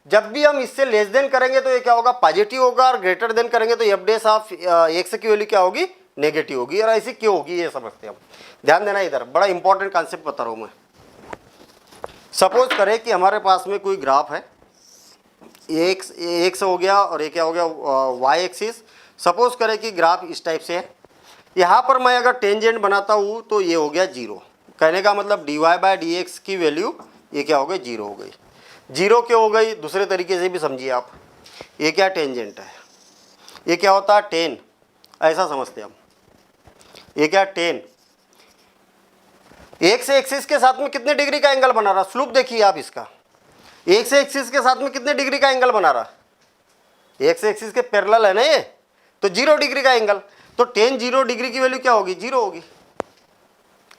जब भी हम इससे लेस देन करेंगे तो ये क्या होगा, पॉजिटिव होगा, और ग्रेटर देन करेंगे तो एफ डेस ऑफ एक्स की वैल्यू क्या होगी, नेगेटिव होगी। और ऐसी क्यों होगी ये समझते हैं हम। ध्यान देना, इधर बड़ा इंपॉर्टेंट कॉन्सेप्ट बता रहा हूँ मैं। सपोज करें कि हमारे पास में कोई ग्राफ है, एक्स हो गया और ये क्या हो गया, वाई एक्सिस। सपोज करें कि ग्राफ इस टाइप से है, यहाँ पर मैं अगर टेंजेंट बनाता हूँ तो ये हो गया जीरो। कहने का मतलब d y by d x की वैल्यू ये क्या हो गई, जीरो हो गई। जीरो क्यों हो गई, दूसरे तरीके से भी समझिए आप। ये क्या टेंजेंट है, ये क्या होता है, टेन, ऐसा समझते हैं हम। ये क्या, टेन। एक से एक्सिस के साथ में कितने डिग्री का एंगल बना रहा, स्लूप देखिए आप इसका। एक से एक्सिस के साथ में कितने डिग्री का एंगल बना रहा, एक से एक्सिस के पैरेलल है ना ये, तो 0 डिग्री का एंगल। तो टेन 0 डिग्री की वैल्यू क्या होगी, 0 होगी।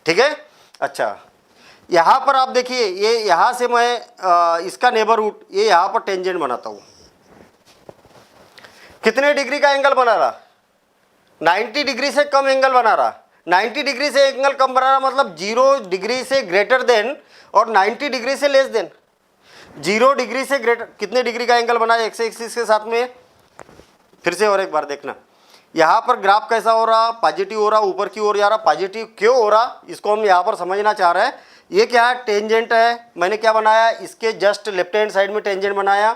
ठीक है। अच्छा, यहाँ पर आप देखिए, ये यहाँ से मैं इसका नेबरहुड, ये यहाँ पर टेंजेंट बनाता हूँ, कितने डिग्री का एंगल बना रहा, 90 डिग्री से कम एंगल बना रहा। 90 डिग्री से एंगल कम बना रहा मतलब 0 डिग्री से ग्रेटर देन और 90 डिग्री से लेस देन। 0 डिग्री से ग्रेटर, कितने डिग्री का एंगल बना एक्स एक्सिस के साथ में। फिर से और एक बार देखना, यहाँ पर ग्राफ कैसा हो रहा, पॉजिटिव हो रहा, ऊपर की ओर जा रहा। पॉजिटिव क्यों हो रहा, इसको हम यहाँ पर समझना चाह रहे हैं। ये क्या है, टेंजेंट है। मैंने क्या बनाया, इसके जस्ट लेफ्ट हैंड साइड में टेंजेंट बनाया।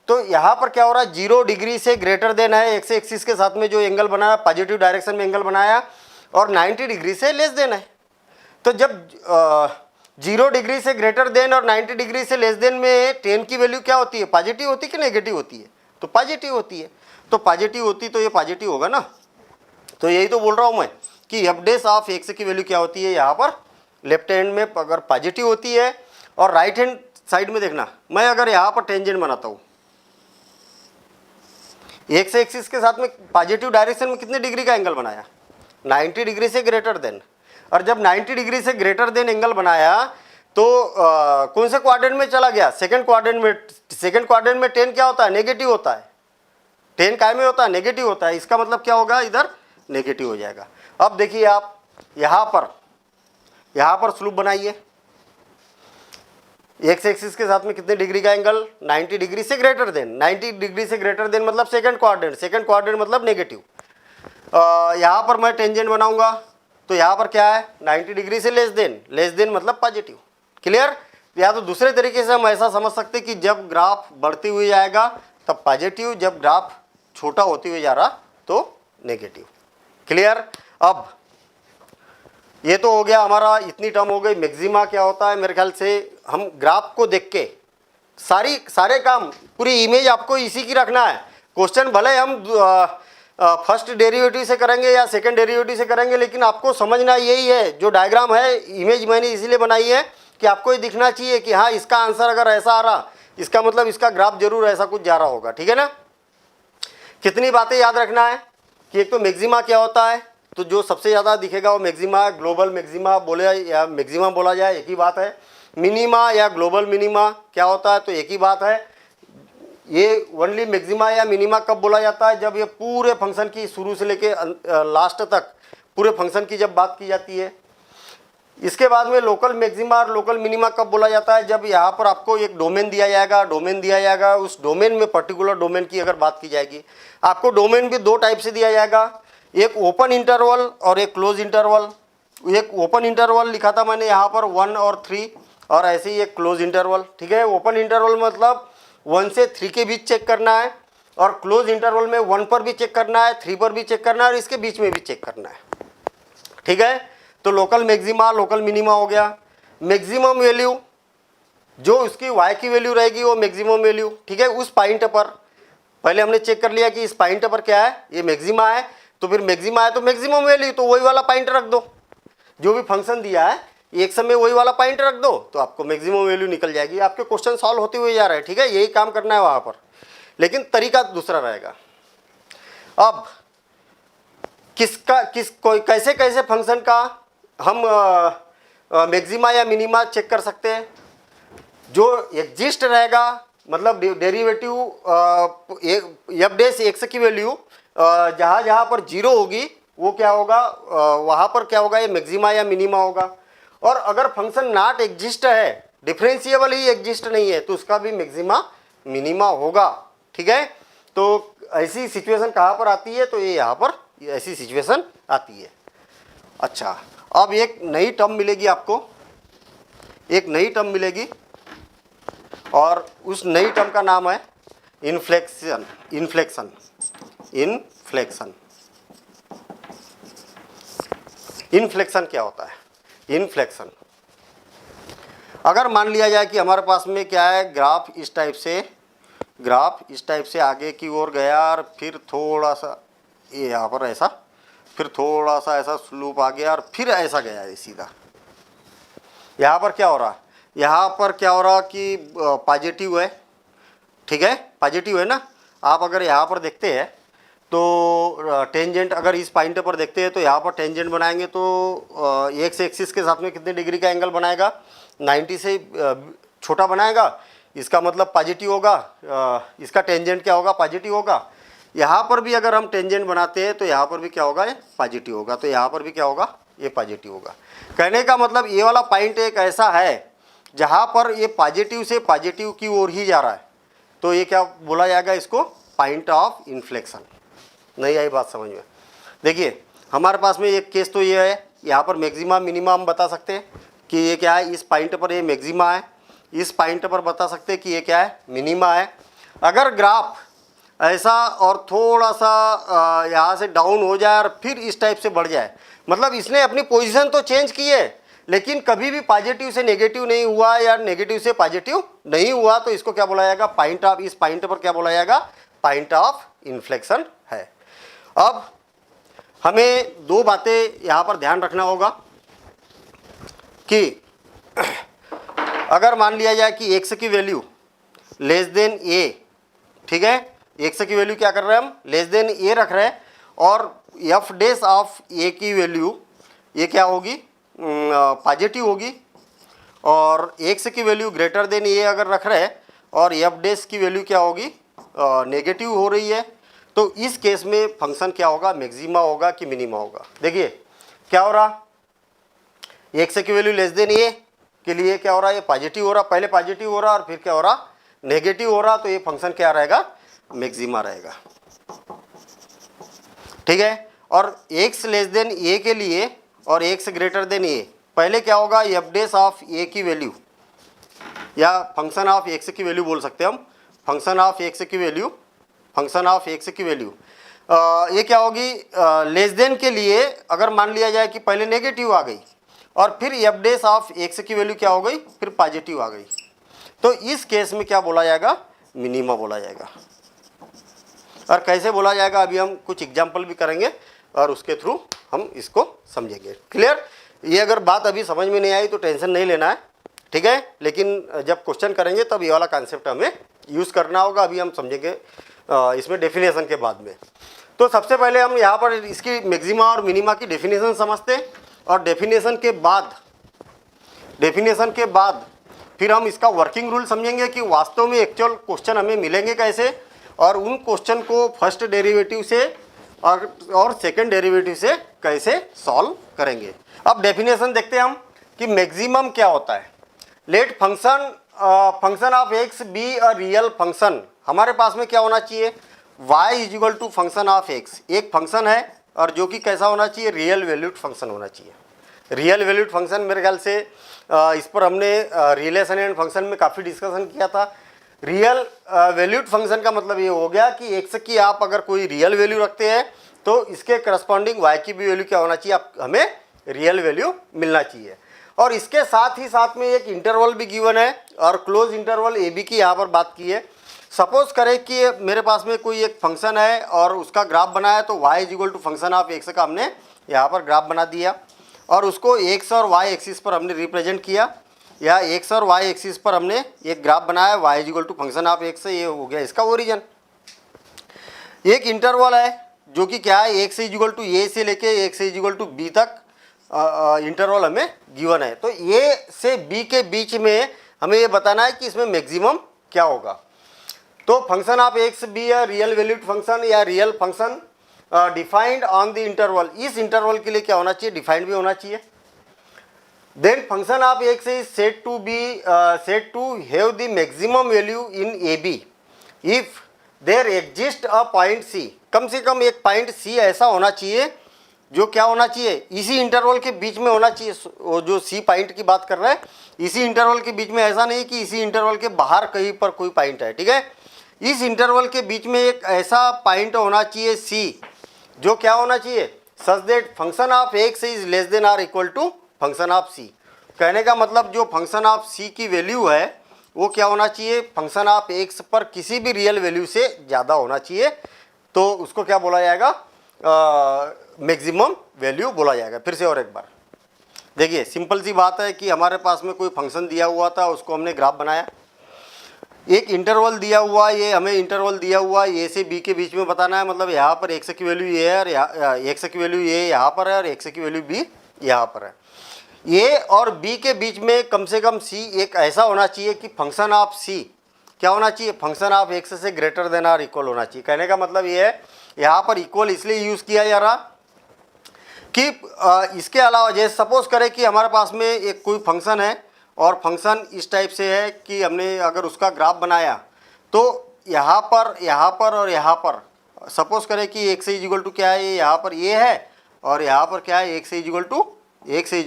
तो यहाँ पर क्या हो रहा है, 0 डिग्री से ग्रेटर देन है, एक्स एक्सिस के साथ में जो एंगल बनाया, पॉजिटिव डायरेक्शन में एंगल बनाया, और 90 डिग्री से लेस देन है। तो जब 0 डिग्री से ग्रेटर देन और 90 डिग्री से लेस देन में टेन की वैल्यू क्या होती है, पॉजिटिव होती है कि नेगेटिव होती है, तो पॉजिटिव होती है। तो पॉजिटिव होती तो ये पॉजिटिव होगा ना। तो यही तो बोल रहा हूँ मैं कि एफ डेस ऑफ एक्स की वैल्यू क्या होती है, यहाँ पर लेफ्ट हैंड में अगर पॉजिटिव होती है, और राइट हैंड साइड में देखना, मैं अगर यहाँ पर टेंजेंट बनाता हूँ एक्स एक्सिस के साथ में, पॉजिटिव डायरेक्शन में कितने डिग्री का एंगल बनाया, 90 डिग्री से ग्रेटर देन। और जब 90 डिग्री से ग्रेटर देन एंगल बनाया तो कौन से क्वाड्रेंट में चला गया, सेकंड क्वाड्रेंट में। सेकंड क्वाड्रेंट में टेन क्या होता है, नेगेटिव होता है। टेन काय में होता है, नेगेटिव होता है। इसका मतलब क्या होगा, इधर नेगेटिव हो जाएगा। अब देखिए आप यहाँ पर स्लूप बनाइए, एक्स एक्सिस के साथ में कितने डिग्री का एंगल, 90 डिग्री से ग्रेटर देन। 90 डिग्री से ग्रेटर देन मतलब सेकंड क्वाड्रेंट, सेकंड क्वाड्रेंट मतलब नेगेटिव। यहाँ पर मैं टेंजेंट बनाऊंगा तो यहाँ पर क्या है, 90 डिग्री से लेस देन मतलब पॉजिटिव। क्लियर। या तो दूसरे तरीके से हम ऐसा समझ सकते कि जब ग्राफ बढ़ती हुई जाएगा तब पॉजिटिव, जब ग्राफ छोटा होती हुई जा रहा तो नेगेटिव। क्लियर। अब ये तो हो गया हमारा, इतनी टर्म हो गई। मैक्सिमा क्या होता है, मेरे ख्याल से हम ग्राफ को देख के सारे काम, पूरी इमेज आपको इसी की रखना है। क्वेश्चन भले हम फर्स्ट डेरिवेटिव से करेंगे या सेकंड डेरिवेटिव से करेंगे, लेकिन आपको समझना यही है। जो डायग्राम है, इमेज मैंने इसीलिए बनाई है कि आपको ये दिखना चाहिए कि हाँ, इसका आंसर अगर ऐसा आ रहा, इसका मतलब इसका ग्राफ जरूर ऐसा कुछ जा रहा होगा। ठीक है ना। कितनी बातें याद रखना है कि एक तो मैक्सिमा क्या होता है, तो जो सबसे ज़्यादा दिखेगा वो मैक्सिमा, ग्लोबल मैक्सिमा बोले या मैक्सिमा बोला जाए, एक ही बात है। मिनिमा या ग्लोबल मिनिमा क्या होता है, तो एक ही बात है। ये ओनली मैक्सिमा या मिनिमा कब बोला जाता है, जब ये पूरे फंक्शन की शुरू से लेके लास्ट तक पूरे फंक्शन की जब बात की जाती है। इसके बाद में लोकल मैक्सिमा और लोकल मिनिमा कब बोला जाता है, जब यहाँ पर आपको एक डोमेन दिया जाएगा, उस डोमेन में पर्टिकुलर डोमेन की अगर बात की जाएगी। आपको डोमेन भी दो टाइप से दिया जाएगा, एक ओपन इंटरवल और एक क्लोज इंटरवल। एक ओपन इंटरवल लिखा था मैंने यहाँ पर 1 और 3, और ऐसे ही एक क्लोज इंटरवल। ठीक है। ओपन इंटरवल मतलब 1 से 3 के बीच चेक करना है, और क्लोज इंटरवल में 1 पर भी चेक करना है, 3 पर भी चेक करना है, और इसके बीच में भी चेक करना है। ठीक है। तो लोकल मैक्सिमा, लोकल मिनिमा हो गया। मैक्सिमम वैल्यू जो उसकी y की वैल्यू रहेगी वो मैक्सिमम वैल्यू। ठीक है। उस पॉइंट पर पहले हमने चेक कर लिया कि इस पॉइंट पर क्या है, ये मैक्सिमा है, तो फिर मैक्सिमा है तो मैक्सिमम वैल्यू, तो वही वाला पॉइंट रख दो। जो भी फंक्शन दिया है एक समय वही वाला पॉइंट रख दो, तो आपको मैक्सिमम वैल्यू निकल जाएगी। आपके क्वेश्चन सॉल्व होते हुए जा रहे हैं। ठीक है। यही काम करना है वहाँ पर, लेकिन तरीका दूसरा रहेगा। अब कैसे कैसे फंक्शन का हम मैक्सिमा या मिनिमा चेक कर सकते हैं। जो एग्जिस्ट रहेगा, मतलब डेरिवेटिव एफ डेस एक्स की वैल्यू जहाँ जहाँ पर 0 होगी वो क्या होगा, वहाँ पर क्या होगा, ये मैक्सिमा या मिनिमा होगा। और अगर फंक्शन नॉट एग्जिस्ट है, डिफरेंशिएबल ही एग्जिस्ट नहीं है, तो उसका भी मैक्सिमा मिनिमा होगा। ठीक है, तो ऐसी सिचुएशन कहाँ पर आती है, तो ये यहाँ पर ऐसी सिचुएशन आती है। अच्छा, अब एक नई टर्म मिलेगी आपको, एक नई टर्म मिलेगी और उस नई टर्म का नाम है इन्फ्लेक्शन। Inflection, inflection. इन्फ्लेक्शन क्या होता है? इन्फ्लेक्शन, अगर मान लिया जाए कि हमारे पास में क्या है, ग्राफ इस टाइप से, ग्राफ इस टाइप से आगे की ओर गया और फिर थोड़ा सा ये यहाँ पर ऐसा, फिर थोड़ा सा ऐसा स्लूप आ गया और फिर ऐसा गया है सीधा। यहाँ पर क्या हो रहा है, यहाँ पर क्या हो रहा कि पॉजिटिव है। ठीक है, पॉजिटिव है ना। आप अगर यहाँ पर देखते हैं तो टेंजेंट, अगर इस पॉइंट पर देखते हैं तो यहाँ पर टेंजेंट बनाएंगे तो एक्स एक्सिस के साथ में कितने डिग्री का एंगल बनाएगा, 90 से छोटा बनाएगा। इसका मतलब पॉजिटिव होगा, इसका टेंजेंट क्या होगा, पॉजिटिव होगा। यहाँ पर भी अगर हम टेंजेंट बनाते हैं तो यहाँ पर भी क्या होगा, ये पॉजिटिव होगा। तो यहाँ पर भी क्या होगा, ये पॉजिटिव होगा। कहने का मतलब ये वाला पॉइंट एक ऐसा है जहाँ पर ये पॉजिटिव से पॉजिटिव की ओर ही जा रहा है, तो ये क्या बोला जाएगा, इसको पॉइंट ऑफ इन्फ्लेक्शन। नहीं आई बात समझ में? देखिए हमारे पास में एक केस तो ये है, यहाँ पर मैक्सिमा मिनिमा हम बता सकते हैं कि ये क्या है, इस पॉइंट पर ये मैक्सिमा है, इस पॉइंट पर बता सकते हैं कि ये क्या है, मिनिमा है। अगर ग्राफ ऐसा और थोड़ा सा यहाँ से डाउन हो जाए और फिर इस टाइप से बढ़ जाए, मतलब इसने अपनी पोजीशन तो चेंज की है लेकिन कभी भी पॉजिटिव से नेगेटिव नहीं हुआ या नेगेटिव से पॉजिटिव नहीं हुआ, तो इसको क्या बोला जाएगा, पॉइंट ऑफ, इस पॉइंट पर क्या बोला जाएगा, पॉइंट ऑफ इन्फ्लेक्शन है। अब हमें दो बातें यहाँ पर ध्यान रखना होगा कि अगर मान लिया जाए कि एक्स की वैल्यू लेस देन ए, ठीक है, एक्स की वैल्यू क्या कर रहे हैं हम, लेस देन ए रख रहे हैं, और एफ डेस ऑफ ए की वैल्यू ये क्या होगी, पॉजिटिव होगी, और एक्स की वैल्यू ग्रेटर देन ए अगर रख रहे हैं और एफ डेस की वैल्यू क्या होगी, नेगेटिव हो रही है, तो इस केस में फंक्शन क्या होगा, मैक्सिमा होगा कि मिनिमा होगा। देखिए क्या हो रहा, एक्स की वैल्यू लेस देन ए के लिए क्या हो रहा है, ये पॉजिटिव हो रहा, पहले पॉजिटिव हो रहा और फिर क्या हो रहा, नेगेटिव हो रहा, तो ये फंक्शन क्या रहेगा, मैक्सिमा रहेगा। ठीक है, और एक्स लेस देन ए के लिए और एक्स ग्रेटर देन ए, पहले क्या होगा, एफ डेस ऑफ ए की वैल्यू या फंक्शन ऑफ एक्स की वैल्यू बोल सकते हैं हम, फंक्शन ऑफ एक्स की वैल्यू, फंक्शन ऑफ एक्स की वैल्यू ये क्या होगी, लेस देन के लिए अगर मान लिया जाए कि पहले नेगेटिव आ गई और फिर एफ डेस ऑफ एक्स की वैल्यू क्या हो गई, फिर पॉजिटिव आ गई, तो इस केस में क्या बोला जाएगा, मिनिमा बोला जाएगा। और कैसे बोला जाएगा अभी हम कुछ एग्जाम्पल भी करेंगे और उसके थ्रू हम इसको समझेंगे। क्लियर? ये अगर बात अभी समझ में नहीं आई तो टेंशन नहीं लेना है, ठीक है, लेकिन जब क्वेश्चन करेंगे तब ये वाला कॉन्सेप्ट हमें यूज़ करना होगा। अभी हम समझेंगे इसमें डेफिनेशन के बाद में। तो सबसे पहले हम यहाँ पर इसकी मैक्सिमा और मिनिमा की डेफिनेशन समझते हैं, और डेफिनेशन के बाद फिर हम इसका वर्किंग रूल समझेंगे कि वास्तव में एक्चुअल क्वेश्चन हमें मिलेंगे कैसे, और उन क्वेश्चन को फर्स्ट डेरिवेटिव से और सेकंड डेरिवेटिव से कैसे सॉल्व करेंगे। अब डेफिनेशन देखते हैं हम कि मैक्सिमम क्या होता है। Let function of x be a real function, हमारे पास में क्या होना चाहिए, y is equal to function of x, एक फंक्शन है और जो कि कैसा होना चाहिए, रियल वैल्यूड फंक्शन होना चाहिए। रियल वैल्यूड फंक्शन मेरे ख्याल से इस पर हमने रिलेशन एंड फंक्शन में काफ़ी डिस्कशन किया था। रियल वैल्यूड फंक्शन का मतलब ये हो गया कि एक्स की आप अगर कोई रियल वैल्यू रखते हैं तो इसके करस्पॉन्डिंग वाई की भी वैल्यू क्या होना चाहिए, आप हमें रियल वैल्यू मिलना चाहिए। और इसके साथ ही साथ में एक इंटरवल भी गिवन है और क्लोज इंटरवल ए बी की यहाँ पर बात की है। सपोज करें कि मेरे पास में कोई एक फंक्शन है और उसका ग्राफ बनाया, तो y is equal to function of x का हमने यहाँ पर ग्राफ बना दिया और उसको एक्स और वाई एक्सिस पर हमने रिप्रेजेंट किया, या एक्स और वाई एक्सिस पर हमने एक ग्राफ बनाया, y is equal to function of x, ये हो गया इसका ओरिजिन। एक इंटरवल है जो कि क्या है, x is equal to a से लेके x is equal to b तक इंटरवल हमें गिवन है। तो ए से बी के बीच में हमें ये बताना है कि इसमें मैक्सिमम क्या होगा। तो फंक्शन ऑफ एक्स बी या रियल वैल्यूड फंक्शन या real function defined on the interval, इस इंटरवल के लिए क्या होना चाहिए, डिफाइंड भी होना चाहिए। Then function of x is said to have the maximum value in a b, if there exist a point c, कम से कम एक पॉइंट सी ऐसा होना चाहिए जो क्या होना चाहिए, इसी इंटरवल के बीच में होना चाहिए। वो जो सी पॉइंट की बात कर रहे हैं, इसी इंटरवल के बीच में, ऐसा नहीं कि इसी इंटरवल के बाहर कहीं पर कोई पॉइंट है, ठीक है। इस इंटरवल के बीच में एक ऐसा पॉइंट होना चाहिए सी, जो क्या होना चाहिए, such that function of x is less than or equal to function of c. कहने का मतलब जो फंक्शन ऑफ सी की वैल्यू है वो क्या होना चाहिए, फंक्शन ऑफ एक्स पर किसी भी रियल वैल्यू से ज़्यादा होना चाहिए, तो उसको क्या बोला जाएगा, मैक्सिमम वैल्यू बोला जाएगा। फिर से और एक बार देखिए, सिंपल सी बात है कि हमारे पास में कोई फंक्शन दिया हुआ था, उसको हमने ग्राफ बनाया, एक इंटरवल दिया हुआ, ये हमें इंटरवल दिया हुआ ए से बी के बीच में बताना है, मतलब यहाँ पर एक्स की वैल्यू ये है और यहाँ एक्स की वैल्यू ये यहाँ पर है और एक्स की वैल्यू बी यहाँ पर है। ए और बी के बीच में कम से कम सी एक ऐसा होना चाहिए कि फंक्शन ऑफ सी क्या होना चाहिए, फंक्शन ऑफ एक्स से ग्रेटर देन आर इक्वल होना चाहिए। कहने का मतलब ये है, यहाँ पर इक्वल इसलिए यूज़ किया जा रहा कि इसके अलावा जैसे सपोज करें कि हमारे पास में एक कोई फंक्शन है और फंक्शन इस टाइप से है कि हमने अगर उसका ग्राफ बनाया तो यहाँ पर और यहाँ पर सपोज करें कि एक्स इज इक्वल टू क्या है, ये यहाँ पर ये है और यहाँ पर क्या है, x is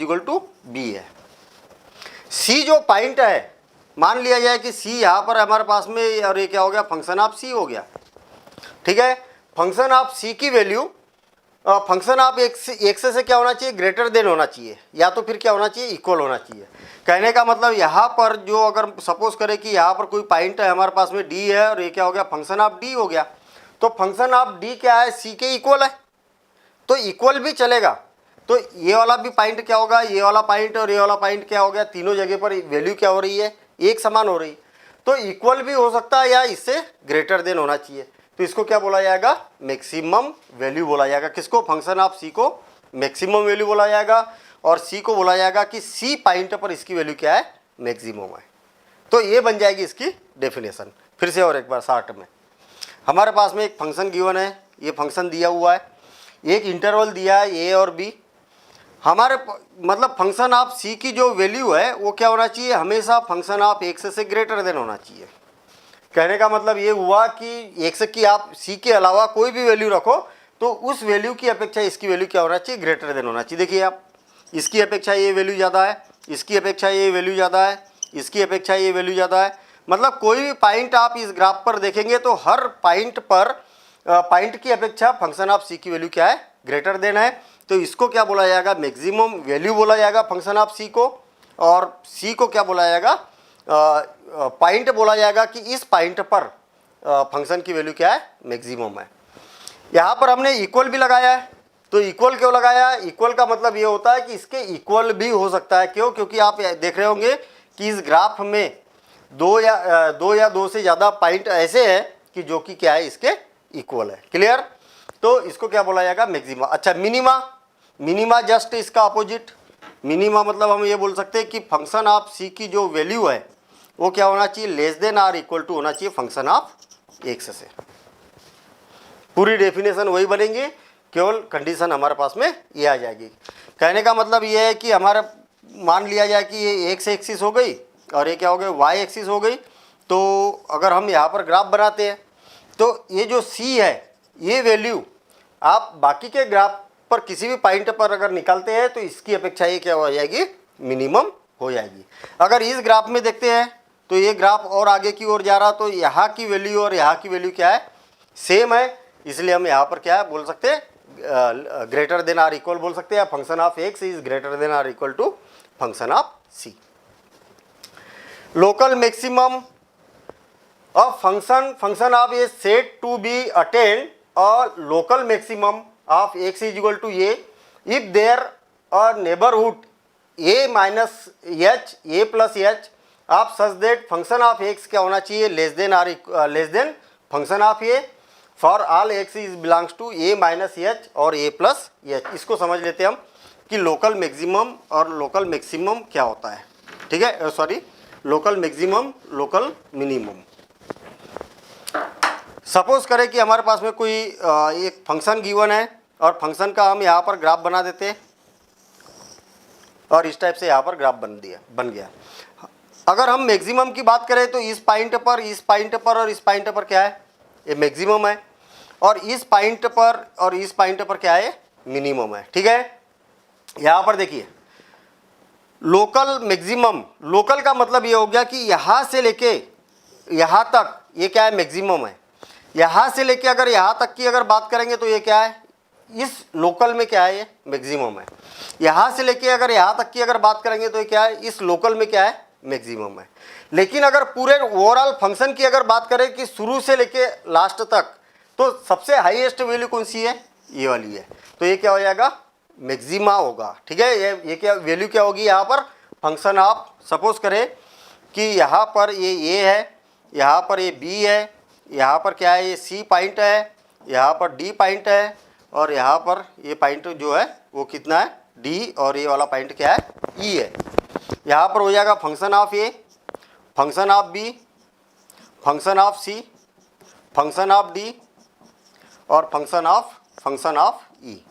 equal to b है। सी जो पॉइंट है, मान लिया जाए कि सी यहाँ पर हमारे पास में और ये क्या हो गया, फंक्शन ऑफ सी हो गया, ठीक है। फंक्शन ऑफ सी की वैल्यू फंक्शन ऑफ एक्स से क्या होना चाहिए, ग्रेटर देन होना चाहिए, या तो फिर क्या होना चाहिए, इक्वल होना चाहिए। कहने का मतलब यहाँ पर जो अगर सपोज करें कि यहाँ पर कोई पॉइंट है हमारे पास में डी है और ये क्या हो गया, फंक्शन ऑफ डी हो गया, तो फंक्शन ऑफ डी क्या है, सी के इक्वल है, तो इक्वल भी चलेगा। तो ये वाला भी पॉइंट क्या होगा, ये वाला पॉइंट और ये वाला पॉइंट क्या हो गया, तीनों जगह पर वैल्यू क्या हो रही है, एक समान हो रही, तो इक्वल भी हो सकता है या इससे ग्रेटर देन होना चाहिए, तो इसको क्या बोला जाएगा, मैक्सिमम वैल्यू बोला जाएगा। किसको, फंक्शन ऑफ सी को मैक्सिमम वैल्यू बोला जाएगा और सी को बोला जाएगा कि सी पॉइंट पर इसकी वैल्यू क्या है, मैक्सिमम है। तो ये बन जाएगी इसकी डेफिनेशन। फिर से और एक बार शॉर्ट में, हमारे पास में एक फंक्शन गिवन है, ये फंक्शन दिया हुआ है, एक इंटरवल दिया है ए और बी, हमारे मतलब फंक्शन ऑफ सी की जो वैल्यू है वो क्या होना चाहिए, हमेशा फंक्शन ऑफ एक्स से ग्रेटर देन होना चाहिए। कहने का मतलब ये हुआ कि एक्स की आप सी के अलावा कोई भी वैल्यू रखो तो उस वैल्यू की अपेक्षा इसकी वैल्यू क्या होना चाहिए, ग्रेटर देन होना चाहिए। देखिए आप, इसकी अपेक्षा ये वैल्यू ज़्यादा है, इसकी अपेक्षा ये वैल्यू ज़्यादा है, इसकी अपेक्षा ये वैल्यू ज़्यादा है, मतलब कोई भी पॉइंट आप इस ग्राफ पर देखेंगे तो हर पॉइंट पर पॉइंट की अपेक्षा फंक्शन ऑफ सी की वैल्यू क्या है, ग्रेटर देन है, तो इसको क्या बोला जाएगा, मैक्सिमम वैल्यू बोला जाएगा फंक्शन ऑफ सी को, और सी को क्या बोला जाएगा, पॉइंट बोला जाएगा कि इस पॉइंट पर फंक्शन की वैल्यू क्या है, मैक्सिमम है। यहाँ पर हमने इक्वल भी लगाया है, तो इक्वल क्यों लगाया है, इक्वल का मतलब ये होता है कि इसके इक्वल भी हो सकता है, क्यों, क्योंकि आप देख रहे होंगे कि इस ग्राफ में दो या दो से ज़्यादा पॉइंट ऐसे हैं कि जो कि क्या है, इसके इक्वल है। क्लियर, तो इसको क्या बोला जाएगा, मैक्सिमा। अच्छा, मिनिमा जस्ट इसका अपोजिट, मिनिमा मतलब हम ये बोल सकते हैं कि फंक्शन ऑफ सी की जो वैल्यू है वो क्या होना चाहिए, less than or equal to होना चाहिए फंक्शन ऑफ एक्स से। पूरी डेफिनेशन वही बनेगी, केवल कंडीशन हमारे पास में ये आ जाएगी। कहने का मतलब ये है कि हमारा मान लिया जाए कि ये एक्स एक्सिस हो गई और ये क्या हो गया, वाई एक्सिस हो गई, तो अगर हम यहाँ पर ग्राफ बनाते हैं तो ये जो सी है ये वैल्यू आप बाकी के ग्राफ पर किसी भी पॉइंट पर अगर निकालते हैं तो इसकी अपेक्षा ये क्या हो जाएगी, मिनिमम हो जाएगी। अगर इस ग्राफ में देखते हैं तो ये ग्राफ और आगे की ओर जा रहा, तो यहाँ की वैल्यू और यहाँ की वैल्यू क्या है, सेम है, इसलिए हम यहाँ पर क्या है बोल सकते हैं, ग्रेटर देन आर इक्वल बोल सकते हैं, function of x is greater than or equal to function of c. Local maximum of function of a set to b attained और local maximum of x is equal to a if there a neighbourhood a minus h, a plus h आप such that function of x क्या होना चाहिए, less than function of a for all x is belongs to a minus h और ए plus H. इसको समझ लेते हैं हम कि लोकल मैक्सिमम और लोकल मैक्सिमम क्या होता है, ठीक है, sorry, local maximum local minimum. Suppose करें कि हमारे पास में कोई एक फंक्शन गिवन है और फंक्शन का हम यहाँ पर ग्राफ बना देते हैं और इस टाइप से यहाँ पर ग्राफ बन गया। अगर हम मैक्सिमम की बात करें तो इस पॉइंट पर, इस पॉइंट पर और इस पॉइंट पर क्या है, ये मैक्सिमम है, और इस पॉइंट पर और इस पॉइंट पर क्या है, मिनिमम है। ठीक है, यहाँ पर देखिए लोकल मैक्सिमम, लोकल का मतलब ये हो गया कि यहाँ से लेके यहाँ तक ये क्या है, मैक्सिमम है। यहाँ से लेके अगर यहाँ तक की अगर बात करेंगे तो ये क्या है, इस लोकल में क्या है, ये मैक्सिमम है। यहाँ से लेके अगर यहाँ तक की अगर बात करेंगे तो ये क्या है, इस लोकल में क्या है, मैक्सिमम है। लेकिन अगर पूरे ओवरऑल फंक्शन की अगर बात करें कि शुरू से लेके लास्ट तक, तो सबसे हाईएस्ट वैल्यू कौन सी है, ये वाली है। तो ये क्या हो जाएगा, मैक्सिमा होगा। ठीक है, ये क्या वैल्यू क्या होगी यहाँ पर, फंक्शन आप सपोज करें कि यहाँ पर ये ए है, यहाँ पर ये बी है, यहाँ पर क्या है, ये सी पॉइंट है, यहाँ पर डी पॉइंट है, और यहाँ पर ये पॉइंट जो है वो कितना है, डी, और ये वाला पॉइंट क्या है, ई है। यहाँ पर हो जाएगा function of a, function of b, function of c, function of d, और function of e.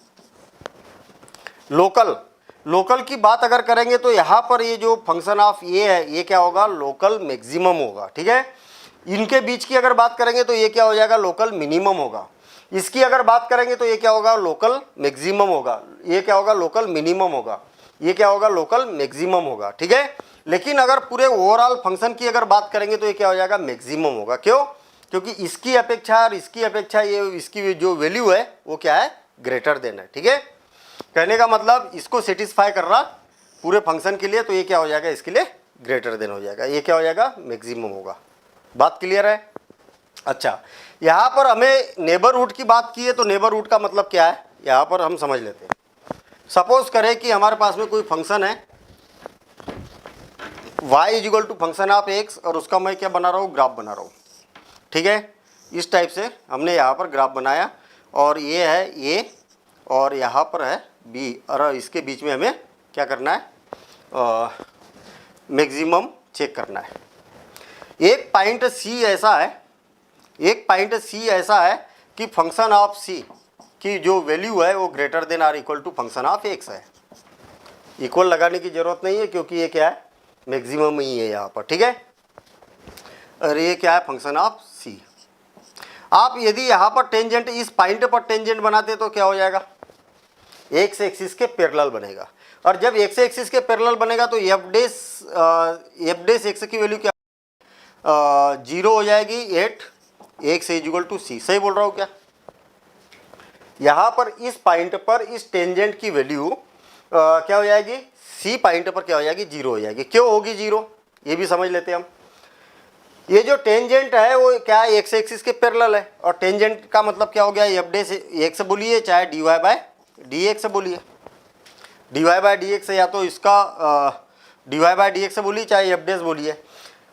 Local, local की बात अगर करेंगे तो यहाँ पर ये जो फंक्शन ऑफ ए है ये क्या होगा, लोकल मैक्सिमम होगा। ठीक है, इनके बीच की अगर बात करेंगे तो ये क्या हो जाएगा, लोकल मिनिमम होगा। इसकी अगर बात करेंगे तो ये क्या होगा, लोकल मैक्सिमम होगा। ये क्या होगा, लोकल मिनिमम होगा। ये क्या होगा, लोकल मैक्सिमम होगा। ठीक है, लेकिन अगर पूरे ओवरऑल फंक्शन की अगर बात करेंगे तो ये क्या हो जाएगा, मैक्सिमम होगा। क्यों, क्योंकि इसकी अपेक्षा और इसकी अपेक्षा ये इसकी जो वैल्यू है वो क्या है, ग्रेटर देन है। ठीक है, कहने का मतलब इसको सेटिस्फाई कर रहा पूरे फंक्शन के लिए, तो ये क्या हो जाएगा, इसके लिए ग्रेटर देन हो जाएगा। ये क्या हो जाएगा, मैक्सिमम होगा। बात क्लियर है। अच्छा, यहाँ पर हमें नेबरहुड की बात की है, तो नेबरहुड का मतलब क्या है यहाँ पर हम समझ लेते हैं। सपोज करें कि हमारे पास में कोई फंक्शन है y is equal to function of x, और उसका मैं क्या बना रहा हूँ, ग्राफ बना रहा हूँ। ठीक है, इस टाइप से हमने यहाँ पर ग्राफ बनाया, और ये है a और यहाँ पर है b, और इसके बीच में हमें क्या करना है, मैक्सिमम चेक करना है। एक पॉइंट c ऐसा है, एक पॉइंट c ऐसा है कि फंक्शन ऑफ c की जो वैल्यू है वो greater than or equal to function of x है। इक्वल लगाने की ज़रूरत नहीं है क्योंकि ये क्या है, मैक्सिमम ही है यहाँ पर। ठीक है, और ये क्या है, फंक्शन ऑफ c। आप यदि यहाँ पर टेंजेंट, इस पॉइंट पर टेंजेंट बनाते तो क्या हो जाएगा, एक्स एक्सिस के पैरेलल बनेगा, और जब एक्स एक्सिस के पैरेलल बनेगा तो एफ डेस एक्स की वैल्यू क्या, 0 हो जाएगी एट एक्स इक्वल टू सी। सही बोल रहा हूँ क्या, यहाँ पर इस पॉइंट पर इस टेंजेंट की वैल्यू क्या हो जाएगी, सी पॉइंट पर क्या हो जाएगी, 0 हो जाएगी। क्यों होगी 0, ये भी समझ लेते हैं हम। ये जो टेंजेंट है वो क्या है, एक्स एक्सिस के पैरेलल है, और टेंजेंट का मतलब क्या हो गया, एफ डेस एक्स बोलिए चाहे d y by d x बोलिए, d y by d x, या तो इसका d y by d x बोलिए चाहे एफ डेस बोलिए।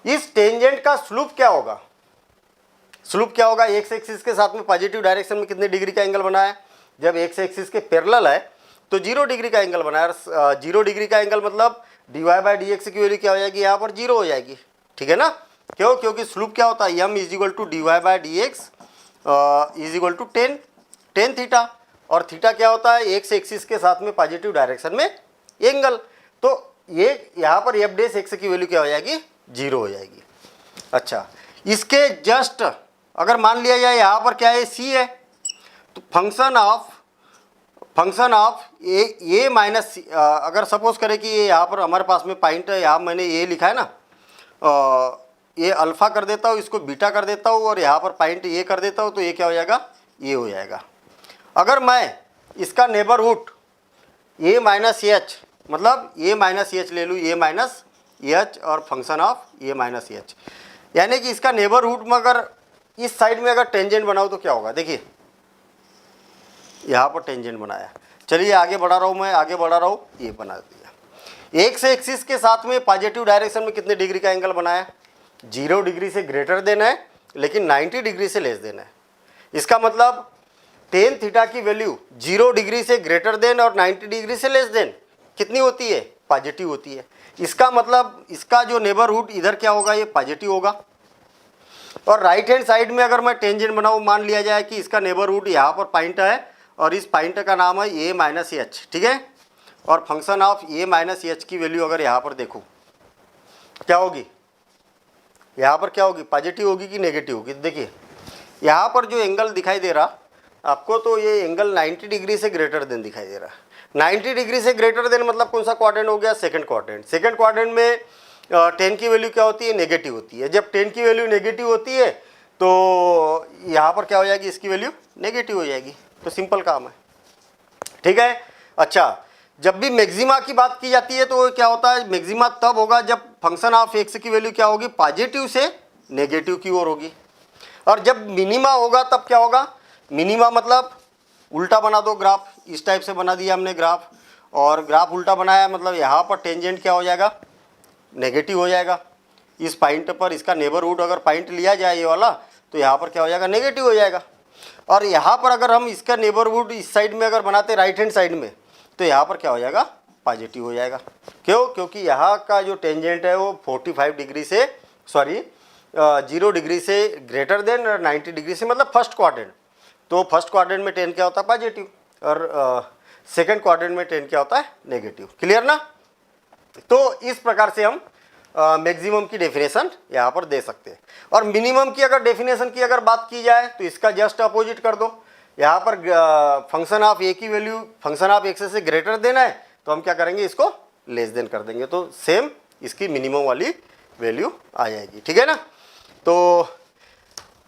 इस टेंजेंट का स्लोप क्या होगा, स्लोप क्या होगा, एक्स एक्सिस के साथ में पॉजिटिव डायरेक्शन में कितने डिग्री का एंगल बनाया, जब एक्स एक्सिस के पैरेलल है तो 0 डिग्री का एंगल बनाया। 0 डिग्री का एंगल मतलब d y by d x की वैल्यू क्या हो जाएगी, यहाँ पर 0 हो जाएगी। ठीक है ना, क्यों, क्योंकि स्लोप क्या होता है, m is equal to d y by d x is equal to tan theta, और थीटा क्या होता है, एक्स एक्सिस के साथ में पॉजिटिव डायरेक्शन में एंगल। तो ये यहाँ पर एफ डेस एक्स की वैल्यू क्या हो जाएगी, 0 हो जाएगी। अच्छा, इसके जस्ट अगर मान लिया जाए यहाँ पर क्या है, सी है, तो फंक्शन ऑफ ए माइनस सी, अगर सपोज करें कि ये यहाँ पर हमारे पास में पॉइंट है, यहाँ मैंने ये लिखा है ना, ये अल्फ़ा कर देता हूँ, इसको बीटा कर देता हूँ, और यहाँ पर पॉइंट ये कर देता हूँ, तो ये क्या हो जाएगा, ये हो जाएगा। अगर मैं इसका नेबरहुड ए माइनस एच, मतलब ए माइनस एच ले लूँ, ए माइनस एच और function of A minus H, यानी कि इसका नेबरहुड में अगर इस साइड में अगर टेंजेंट बनाऊँ तो क्या होगा, देखिए यहाँ पर टेंजेंट बनाया, चलिए आगे बढ़ा रहा हूँ मैं, आगे बढ़ा रहा हूँ, ये बना दिया। एक्स एक्सिस के साथ में पॉजिटिव डायरेक्शन में कितने डिग्री का एंगल बनाया, 0 डिग्री से ग्रेटर देना है, लेकिन 90 डिग्री से लेस देना है। इसका मतलब टेन थीटा की वैल्यू 0 डिग्री से ग्रेटर देन और 90 डिग्री से लेस देन कितनी होती है, पॉजिटिव होती है। इसका मतलब इसका जो नेबरहुड इधर क्या होगा, ये पॉजिटिव होगा। और राइट हैंड साइड में अगर मैं टेंजेंट बनाऊँ, मान लिया जाए कि इसका नेबरहुड यहाँ पर पॉइंट है, और इस पॉइंट का नाम है ए माइनस एच। ठीक है, और function of A minus H की वैल्यू अगर यहाँ पर देखूँ क्या होगी, यहाँ पर क्या होगी, पॉजिटिव होगी कि नेगेटिव होगी। देखिए यहाँ पर जो एंगल दिखाई दे रहा आपको, तो ये एंगल 90 डिग्री से ग्रेटर देन दिखाई दे रहा है। 90 डिग्री से ग्रेटर देन मतलब कौन सा क्वाड्रेंट हो गया, सेकंड क्वाड्रेंट। सेकंड क्वाड्रेंट में 10 की वैल्यू क्या होती है, नेगेटिव होती है। जब 10 की वैल्यू नेगेटिव होती है तो यहाँ पर क्या हो जाएगी, इसकी वैल्यू नेगेटिव हो जाएगी। तो सिंपल काम है, ठीक है। अच्छा, जब भी मैक्सिमा की बात की जाती है तो क्या होता है, मैक्सिमा तब होगा जब फंक्शन ऑफ एक्स की वैल्यू क्या होगी, पॉजिटिव से नेगेटिव की ओर होगी। और जब मिनिमा होगा तब क्या होगा, मिनिमा मतलब उल्टा बना दो ग्राफ, इस टाइप से बना दिया हमने ग्राफ, और ग्राफ उल्टा बनाया मतलब यहाँ पर टेंजेंट क्या हो जाएगा, नेगेटिव हो जाएगा। इस पॉइंट पर इसका नेबरहुड अगर पॉइंट लिया जाए ये वाला, तो यहाँ पर क्या हो जाएगा, नेगेटिव हो जाएगा। और यहाँ पर अगर हम इसका नेबरहुड इस साइड में अगर बनाते राइट हैंड साइड में, तो यहाँ पर क्या हो जाएगा, पॉजिटिव हो जाएगा। क्यों, क्योंकि यहाँ का जो टेंजेंट है वो 45 डिग्री से 0 डिग्री से ग्रेटर देन 90 डिग्री से, मतलब फर्स्ट क्वाड्रेंट। तो फर्स्ट क्वाड्रेंट में 10 क्या होता है, पॉजिटिव, और सेकंड क्वाड्रेंट में 10 क्या होता है, नेगेटिव। क्लियर ना। तो इस प्रकार से हम मैक्सिमम की डेफिनेशन यहाँ पर दे सकते हैं। और मिनिमम की अगर डेफिनेशन की अगर बात की जाए तो इसका जस्ट अपोजिट कर दो। यहाँ पर फंक्शन ऑफ ए की वैल्यू फंक्शन ऑफ एक्स से ग्रेटर देना है, तो हम क्या करेंगे, इसको लेस देन कर देंगे, तो सेम इसकी मिनिमम वाली वैल्यू आ जाएगी, ठीक है ना। तो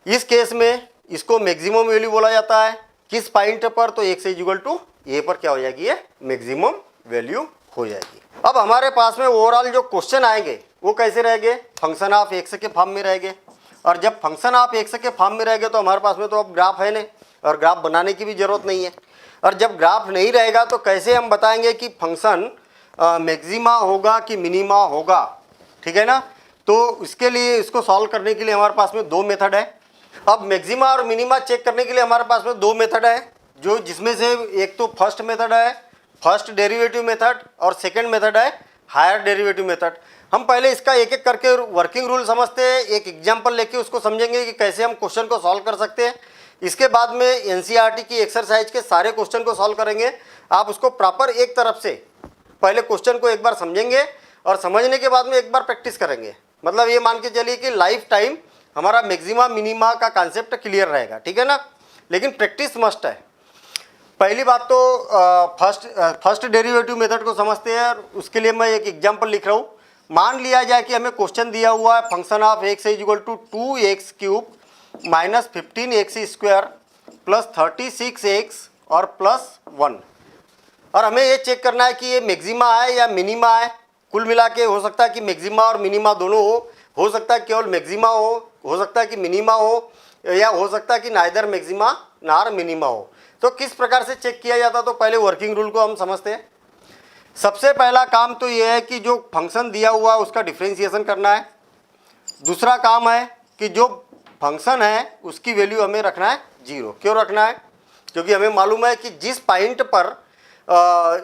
इस केस में इसको मैक्सिमम वैल्यू बोला जाता है। किस पॉइंट पर, तो एक्स इक्वल टू ए पर क्या हो जाएगी, ये मैक्सिमम वैल्यू हो जाएगी। अब हमारे पास में ओवरऑल जो क्वेश्चन आएंगे वो कैसे रहेंगे, फंक्शन ऑफ एक्स के फॉर्म में रहेंगे। और जब फंक्शन ऑफ एक्स के फॉर्म में रहेंगे तो हमारे पास में तो अब ग्राफ है नहीं, और ग्राफ बनाने की भी जरूरत नहीं है। और जब ग्राफ नहीं रहेगा तो कैसे हम बताएंगे कि फंक्शन मैक्सिमा होगा कि मिनिमा होगा, ठीक है ना। तो इसके लिए, इसको सॉल्व करने के लिए हमारे पास में दो मेथड है। अब मैक्सिमा और मिनिमा चेक करने के लिए हमारे पास में दो मेथड है, जो जिसमें से एक तो फर्स्ट मेथड है, फर्स्ट डेरिवेटिव मेथड, और सेकंड मेथड है हायर डेरिवेटिव मेथड। हम पहले इसका एक एक करके वर्किंग रूल समझते हैं, एक एग्जांपल लेके उसको समझेंगे कि कैसे हम क्वेश्चन को सॉल्व कर सकते हैं। इसके बाद में एनसीईआरटी की एक्सरसाइज के सारे क्वेश्चन को सॉल्व करेंगे। आप उसको प्रॉपर एक तरफ से पहले क्वेश्चन को एक बार समझेंगे, और समझने के बाद में एक बार प्रैक्टिस करेंगे। मतलब ये मान के चलिए कि लाइफ टाइम हमारा मैक्सिमा मिनिमा का कॉन्सेप्ट क्लियर रहेगा, ठीक है ना। लेकिन प्रैक्टिस मस्ट है। पहली बात तो फर्स्ट डेरिवेटिव मेथड को समझते हैं, और उसके लिए मैं एक एग्जांपल लिख रहा हूँ। मान लिया जाए कि हमें क्वेश्चन दिया हुआ है function of x equal to 2x³ minus 15x² plus 36x और प्लस 1, और हमें ये चेक करना है कि ये मैक्सिमा है या मिनिमा है। कुल मिला के हो सकता है कि मैक्सिमा और मिनिमा दोनों हो सकता है केवल मैक्सिमा हो सकता है कि मिनिमा हो, या हो सकता है कि नाइदर मैक्सिमा नार मिनिमा हो। तो किस प्रकार से चेक किया जाता, तो पहले वर्किंग रूल को हम समझते हैं। सबसे पहला काम तो ये है कि जो फंक्शन दिया हुआ है उसका डिफरेंशिएशन करना है। दूसरा काम है कि जो फंक्शन है उसकी वैल्यू हमें रखना है 0। क्यों रखना है, क्योंकि हमें मालूम है कि जिस पॉइंट पर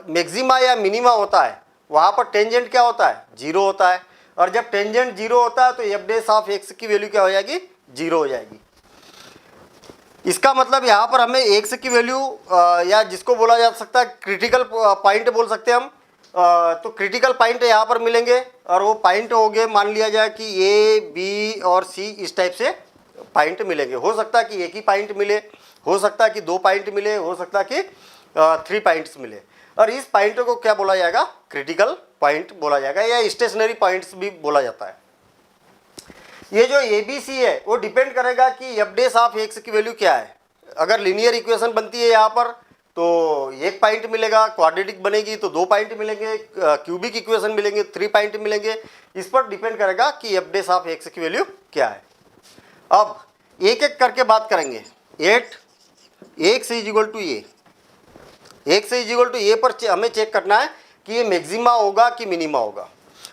मैक्सिमा या मिनिमा होता है वहाँ पर टेंजेंट क्या होता है, 0 होता है। और जब टेंजेंट 0 होता है तो एफ डैश ऑफ एक्स की वैल्यू क्या हो जाएगी, 0 हो जाएगी। इसका मतलब यहाँ पर हमें एक्स की वैल्यू या जिसको बोला जा सकता है क्रिटिकल पॉइंट बोल सकते हैं हम, तो क्रिटिकल पॉइंट यहाँ पर मिलेंगे। और वो पॉइंट हो गए, मान लिया जाए कि ए बी और सी, इस टाइप से पॉइंट मिलेंगे। हो सकता है कि एक ही पॉइंट मिले, हो सकता है कि 2 पॉइंट मिले, हो सकता है कि 3 पॉइंट्स मिले। और इस पॉइंट को क्या बोला जाएगा, क्रिटिकल पॉइंट बोला जाएगा, या स्टेशनरी पॉइंट्स भी बोला जाता है। ये जो ए बी सी है वो डिपेंड करेगा कि एफ डैश ऑफ एक्स की वैल्यू क्या है। अगर लीनियर इक्वेशन बनती है यहाँ पर तो 1 पॉइंट मिलेगा, क्वाड्रेटिक बनेगी तो 2 पॉइंट मिलेंगे, क्यूबिक इक्वेशन मिलेंगे 3 पॉइंट मिलेंगे। इस पर डिपेंड करेगा कि एफ डैश ऑफ एक्स की वैल्यू क्या है। अब एक एक करके बात करेंगे। X is equal to a, x is equal to a पर हमें चेक करना है कि ये मैक्सिमा होगा कि मिनिमा होगा।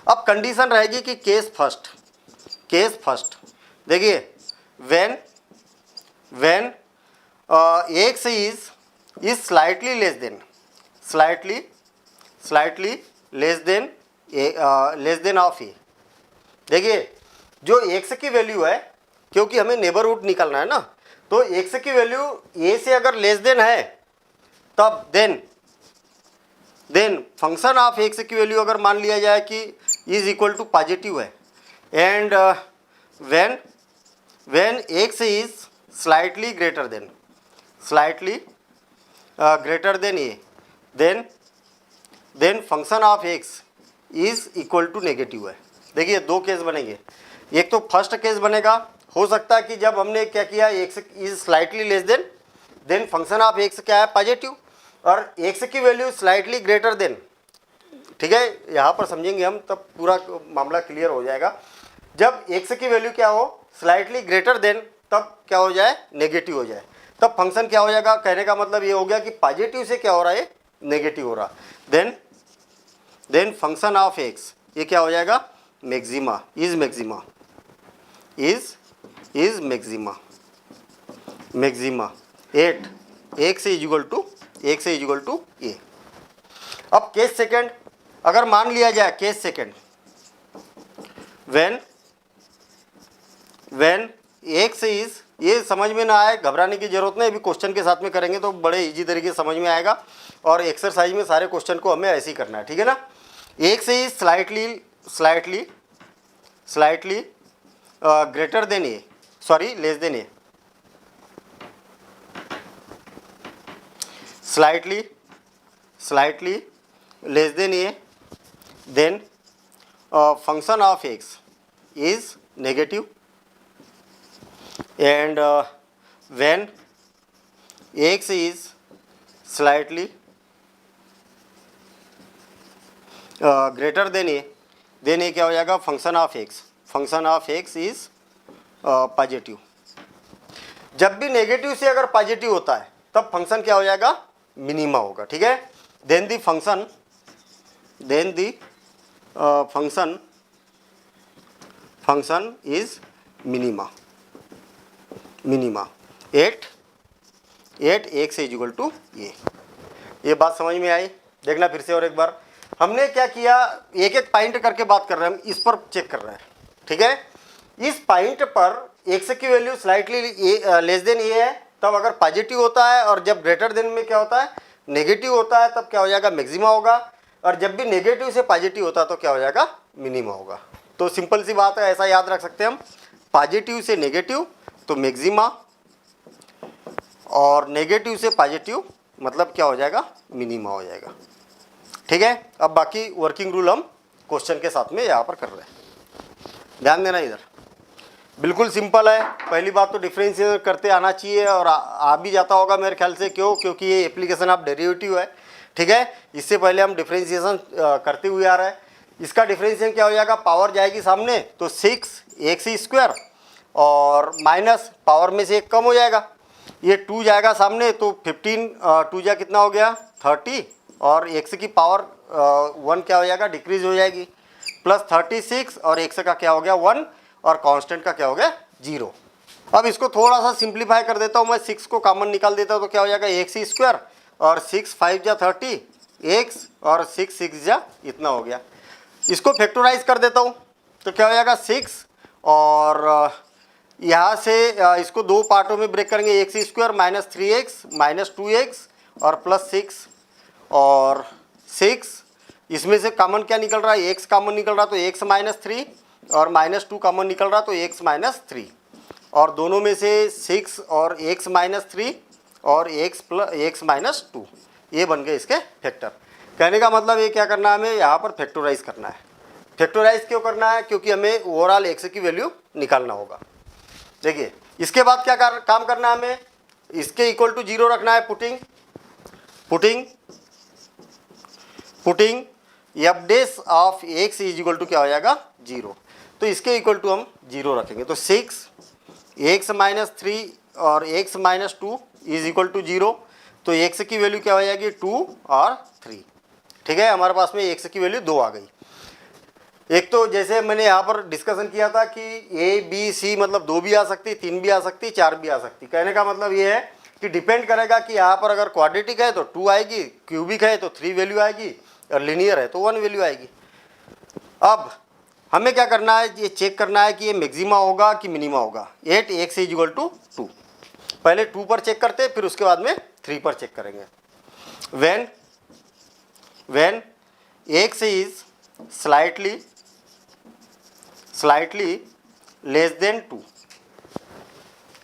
अब कंडीशन रहेगी कि केस फर्स्ट देखिए, when x is slightly less than of a. देखिए जो एक्स की वैल्यू है, क्योंकि हमें नेबरहुड निकालना है ना, तो एक्स की वैल्यू ए से अगर लेस देन है तब देन फंक्शन ऑफ एक्स की वैल्यू अगर मान लिया जाए कि इज इक्वल टू पॉजिटिव है, and when x is slightly greater than a, then function of x is equal to negative है। देखिए दो केस बनेंगे, एक तो फर्स्ट केस बनेगा, हो सकता है कि जब हमने क्या किया x is slightly less than function of x क्या है पॉजिटिव, और x की वैल्यू स्लाइटली ग्रेटर देन, ठीक है, यहाँ पर समझेंगे हम तब पूरा मामला क्लियर हो जाएगा। जब x की वैल्यू क्या हो स्लाइटली ग्रेटर देन, तब क्या हो जाए नेगेटिव हो जाए, तब फंक्शन क्या हो जाएगा, कहने का मतलब ये हो गया कि पॉजिटिव से क्या हो रहा है नेगेटिव हो रहा, देन फंक्शन ऑफ x ये क्या हो जाएगा maxima, is maxima at x is equal to a। अब केस सेकंड अगर मान लिया जाए, case second when x is, ये समझ में ना आए घबराने की जरूरत नहीं, अभी क्वेश्चन के साथ में करेंगे तो बड़े इजी तरीके से समझ में आएगा, और एक्सरसाइज में सारे क्वेश्चन को हमें ऐसे ही करना है, ठीक है ना। x is slightly greater then A, sorry less than A, slightly less than a, then function of x is negative, and when x is slightly greater than a, then ये क्या हो जाएगा function of x is positive. जब भी negative से अगर positive होता है तब फंक्शन क्या हो जाएगा मिनिमा होगा, ठीक है। Then the function is minima at x is equal to ये बात समझ में आई। देखना फिर से और एक बार, हमने क्या किया, एक एक पॉइंट करके बात कर रहे हैं हम, इस पर चेक कर रहे हैं, ठीक है। इस पॉइंट पर x की वैल्यू स्लाइटली लेस देन ए है, तब अगर पॉजिटिव होता है, और जब ग्रेटर देन में क्या होता है नेगेटिव होता है, तब क्या हो जाएगा मैक्सिमा होगा, और जब भी नेगेटिव से पॉजिटिव होता है तो क्या हो जाएगा मिनिमा होगा। तो सिंपल सी बात है, ऐसा याद रख सकते हैं हम, पॉजिटिव से नेगेटिव तो मैक्सिमा, और नेगेटिव से पॉजिटिव मतलब क्या हो जाएगा मिनिमा हो जाएगा, ठीक है। अब बाकी वर्किंग रूल हम क्वेश्चन के साथ में यहाँ पर कर रहे हैं, ध्यान देना इधर, बिल्कुल सिंपल है। पहली बात तो डिफरेंशिएशन करते आना चाहिए, और आ भी जाता होगा मेरे ख्याल से, क्यों, क्योंकि ये एप्लीकेशन ऑफ डेरिवेटिव है, ठीक है। इससे पहले हम डिफरेंशिएशन करते हुए आ रहे हैं। इसका डिफरेंशिएशन क्या हो जाएगा, पावर जाएगी सामने तो 6x² और माइनस पावर में से एक कम हो जाएगा, ये 2 जाएगा सामने तो 15 2 जा कितना हो गया 30, और x की पावर 1 क्या हो जाएगा डिक्रीज हो जाएगी, प्लस 36 और x का क्या हो गया 1, और कांस्टेंट का क्या हो गया 0। अब इसको थोड़ा सा सिंप्लीफाई कर देता हूँ मैं, 6 को कॉमन निकाल देता हूँ तो क्या हो जाएगा x² और 6 5 जा 30 x और 6 6 जा इतना हो गया। इसको फैक्टराइज कर देता हूँ तो क्या हो जाएगा 6, और यहाँ से इसको दो पार्टों में ब्रेक करेंगे, x² minus 3x minus 2x और प्लस 6 और 6, इसमें से कॉमन क्या निकल रहा है x कॉमन निकल रहा तो x माइनस 3 और माइनस 2 कॉमन निकल रहा तो x माइनस 3, और दोनों में से 6 और x माइनस 3 और x माइनस 2, ये बन गए इसके फैक्टर। कहने का मतलब ये क्या करना है हमें यहाँ पर फैक्टराइज करना है। फैक्टराइज क्यों करना है, क्योंकि हमें ओवरऑल x की वैल्यू निकालना होगा। देखिए इसके बाद क्या काम करना है हमें, इसके इक्वल टू 0 रखना है, putting f dash of x is equal to क्या हो जाएगा 0, तो इसके इक्वल टू हम 0 रखेंगे तो 6 x माइनस 3 और x minus 2 is equal to 0, तो x की वैल्यू क्या हो जाएगी 2 और 3, ठीक है। हमारे पास में x की वैल्यू 2 आ गई। एक तो जैसे मैंने यहाँ पर डिस्कशन किया था कि a b c मतलब 2 भी आ सकती, 3 भी आ सकती, 4 भी आ सकती। कहने का मतलब ये है कि डिपेंड करेगा कि यहाँ पर अगर क्वाड्रेटिक है तो 2 आएगी, क्यूबिक है तो 3 वैल्यू आएगी, और लीनियर है तो 1 वैल्यू आएगी। अब हमें क्या करना है, ये चेक करना है कि ये मैक्सिमा होगा कि मिनिमा होगा। 8x इज इक्वल टू 2, पहले 2 पर चेक करते फिर उसके बाद में 3 पर चेक करेंगे। When x is slightly less then 2।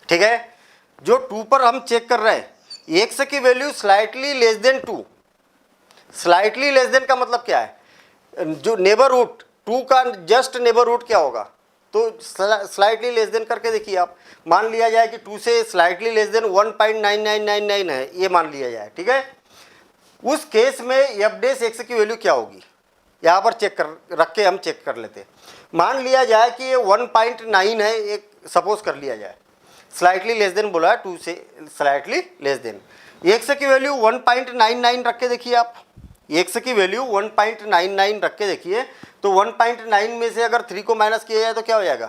ठीक है, जो 2 पर हम चेक कर रहे हैं, x की value slightly less then 2। Slightly less then का मतलब क्या है, जो नेबरहुड 2 का जस्ट नेबरहुड क्या होगा, तो स्लाइटली लेस देन करके देखिए आप। मान लिया जाए कि 2 से स्लाइटली लेस देन 1.9999 है, ये मान लिया जाए। ठीक है, उस केस में एफ डैश एक्स की वैल्यू क्या होगी, यहाँ पर चेक कर रख के हम चेक कर लेते हैं। मान लिया जाए कि ये 1.9 है, एक सपोज कर लिया जाए, स्लाइटली लेस देन बोला है 2 से स्लाइटली लेस देन। एक्स की वैल्यू 1.99 रख के देखिए आप, एक्स की वैल्यू 1.99 रख के देखिए, तो 1.9 में से अगर 3 को माइनस किया जाए तो क्या हो जाएगा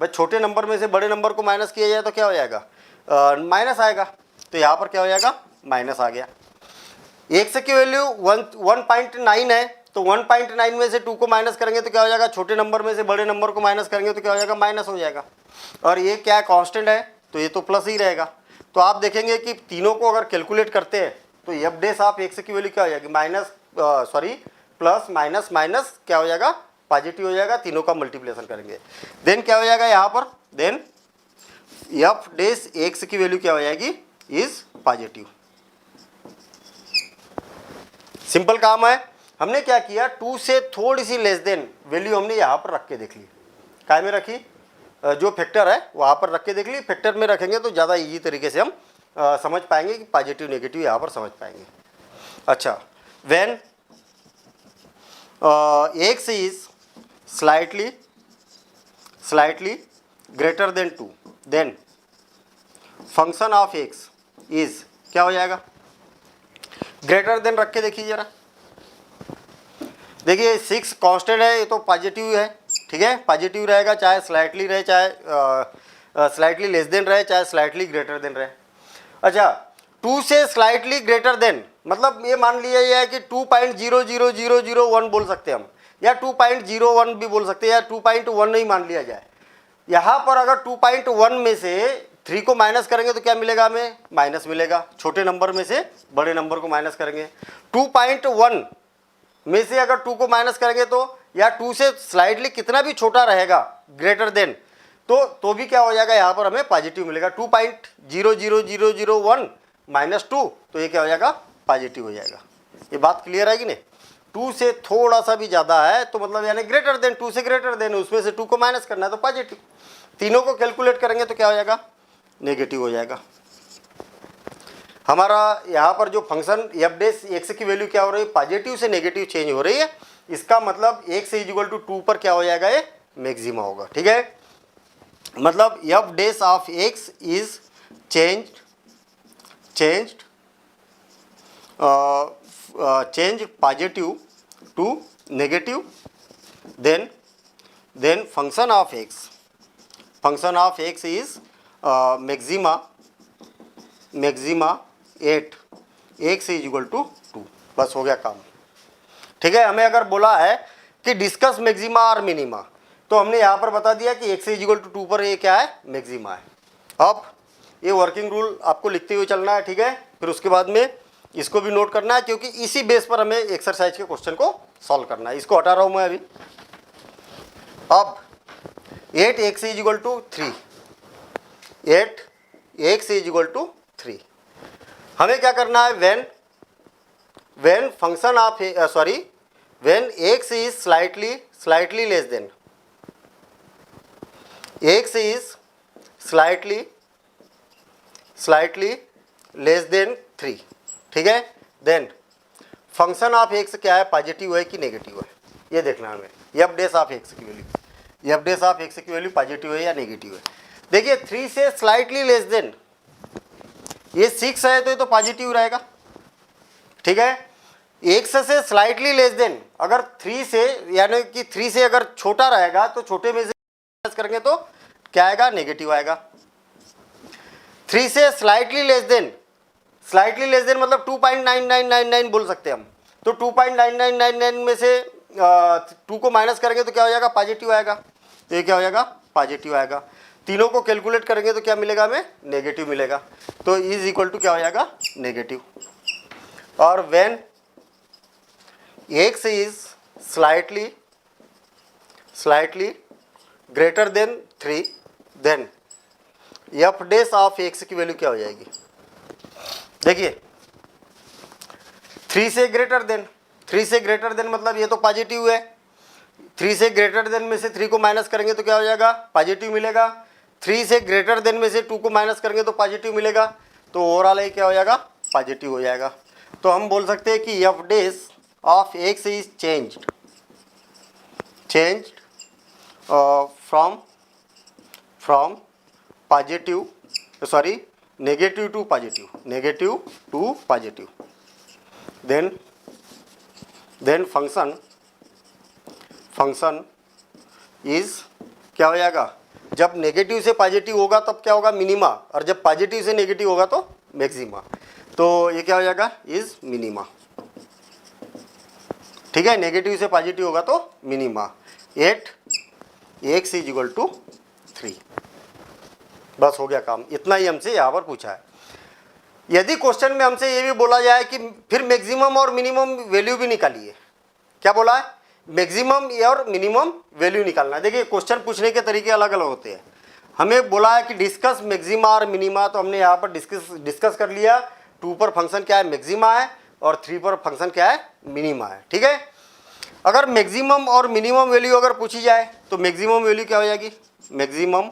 भाई, छोटे नंबर में से बड़े नंबर को माइनस किया जाए तो क्या हो जाएगा, माइनस आएगा। तो यहाँ पर क्या हो जाएगा, माइनस आ गया। एक्स की वैल्यू 1.9 है, तो 1.9 में से 2 को माइनस करेंगे तो क्या हो जाएगा, छोटे नंबर में से बड़े नंबर को माइनस करेंगे तो क्या हो जाएगा, माइनस हो जाएगा। और ये क्या कांस्टेंट है, तो ये तो प्लस ही रहेगा। तो आप देखेंगे कि तीनों को अगर कैलकुलेट करते हैं तो एफ डैश ऑफ एक्स की वैल्यू क्या हो जाएगी, प्लस माइनस माइनस क्या हो जाएगा, पॉजिटिव हो जाएगा। तीनों का मल्टीप्लिकेशन करेंगे, देन क्या हो जाएगा यहाँ पर, देन एफ डैश एक्स की वैल्यू क्या हो जाएगी, इज पॉजिटिव। सिंपल काम है। हमने क्या किया, 2 से थोड़ी सी लेस देन वैल्यू हमने यहाँ पर रख के देख ली। काय में रखी, जो फैक्टर है वहाँ पर रख के देख ली। फैक्टर में रखेंगे तो ज़्यादा इजी तरीके से हम समझ पाएंगे कि पॉजिटिव नेगेटिव यहाँ पर समझ पाएंगे। अच्छा, when x is slightly greater than 2, then function of x is क्या हो जाएगा, ग्रेटर देन रख के देखिए जरा। देखिए 6 कांस्टेंट है, ये तो पॉजिटिव है। ठीक है, पॉजिटिव रहेगा, चाहे स्लाइटली रहे, चाहे स्लाइटली लेस देन रहे, चाहे स्लाइटली ग्रेटर देन रहे। अच्छा, 2 से स्लाइटली ग्रेटर देन मतलब ये मान लिया जाए कि 2.00001 बोल सकते हैं हम, या 2.01 भी बोल सकते हैं, या 2.1 नहीं मान लिया जाए। यहाँ पर अगर 2.1 में से 3 को माइनस करेंगे तो क्या मिलेगा, हमें माइनस मिलेगा। छोटे नंबर में से बड़े नंबर को माइनस करेंगे। 2.1 में से अगर 2 को माइनस करेंगे तो, या 2 से स्लाइडली कितना भी छोटा रहेगा ग्रेटर देन, तो भी क्या हो जाएगा, यहाँ पर हमें पॉजिटिव मिलेगा। 2.00001 माइनस 2, तो ये क्या हो जाएगा, पॉजिटिव हो जाएगा। ये बात क्लियर है कि नहीं। 2 से थोड़ा सा भी ज़्यादा है तो मतलब यानी ग्रेटर देन, 2 से ग्रेटर देन, उसमें से 2 को माइनस करना है तो पॉजिटिव। तीनों को कैलकुलेट करेंगे तो क्या हो जाएगा, नेगेटिव हो जाएगा। हमारा यहाँ पर जो फंक्शन एफ डैश एक्स की वैल्यू क्या हो रही है, पॉजिटिव से नेगेटिव चेंज हो रही है। इसका मतलब एक्स इज इक्वल टू 2 पर क्या हो जाएगा, ये मैक्सिमा होगा। ठीक है, मतलब f dash of x is change positive to negative, then function of x is maxima at x is equal to 2। बस हो गया काम। ठीक है, हमें अगर बोला है कि डिस्कस मैक्सिमा और मिनिमा, तो हमने यहाँ पर बता दिया कि एक्स इज इक्वल टू 2 पर ये क्या है, मैक्सिमा है। अब ये वर्किंग रूल आपको लिखते हुए चलना है। ठीक है, फिर उसके बाद में इसको भी नोट करना है, क्योंकि इसी बेस पर हमें एक्सरसाइज के क्वेश्चन को सॉल्व करना है। इसको हटा रहा हूँ मैं अभी। अब 8x is equal to 3, 8x is equal to 3। हमें क्या करना है, when function of when x is slightly less than, x is slightly less than 3। ठीक है, देन फंक्शन ऑफ x क्या है, पॉजिटिव है कि नेगेटिव है, ये देखना है हमें। एफ डैश ऑफ एक्स की वैल्यू पॉजिटिव है या नेगेटिव है। देखिए 3 से स्लाइटली लेस देन, ये 6 है तो ये तो पॉजिटिव रहेगा। ठीक है, x से स्लाइटली लेस देन, अगर 3 से यानी कि 3 से अगर छोटा रहेगा तो छोटे में से माइनस करेंगे तो क्या आएगा, नेगेटिव आएगा। 3 से स्लाइटली लेस देन मतलब 2.9999 बोल सकते हैं हम। तो 2.9999 में से 2 को माइनस करेंगे तो क्या हो जाएगा, पॉजिटिव आएगा। तो ये क्या हो जाएगा, पॉजिटिव आएगा। तीनों को कैलकुलेट करेंगे तो क्या मिलेगा, हमें नेगेटिव मिलेगा। तो इज इक्वल टू क्या हो जाएगा, नेगेटिव। और when x is slightly greater than 3, then f dash of x की वैल्यू क्या हो जाएगी? देखिए 3 से ग्रेटर देन, 3 से ग्रेटर देन मतलब ये तो पॉजिटिव है, 3 से ग्रेटर देन में से 3 को माइनस करेंगे तो क्या हो जाएगा? पॉजिटिव मिलेगा। 3 से ग्रेटर देन में से 2 को माइनस करेंगे तो पॉजिटिव मिलेगा। तो ओवरऑल ये क्या हो जाएगा? पॉजिटिव हो जाएगा। तो हम बोल सकते हैं कि f dash of x is changed from positive, sorry negative to positive, negative to positive. Then function is क्या हो जाएगा? जब नेगेटिव से पॉजिटिव होगा तब क्या होगा? मिनिमा, और जब पॉजिटिव से नेगेटिव होगा तो मैक्सिमा। तो ये क्या हो जाएगा? Is minima. ठीक है, नेगेटिव से पॉजिटिव होगा तो minima. 8 x is equal to 3। बस हो गया काम, इतना ही हमसे यहाँ पर पूछा है। यदि क्वेश्चन में हमसे ये भी बोला जाए कि फिर मैक्सिमम और मिनिमम वैल्यू भी निकालिए, क्या बोला है? मैक्सिमम और मिनिमम वैल्यू निकालना है। देखिए क्वेश्चन पूछने के तरीके अलग अलग होते हैं। हमें बोला है कि डिस्कस मैक्सिमा और मिनिमा, तो हमने यहाँ पर डिस्कस कर लिया। 2 पर फंक्शन क्या है? मैक्सिमा है, और 3 पर फंक्शन क्या है? मिनिमा है। ठीक है, अगर मैक्सिमम और मिनिमम वैल्यू अगर पूछी जाए तो मैक्सिमम वैल्यू क्या हो जाएगी? Maximum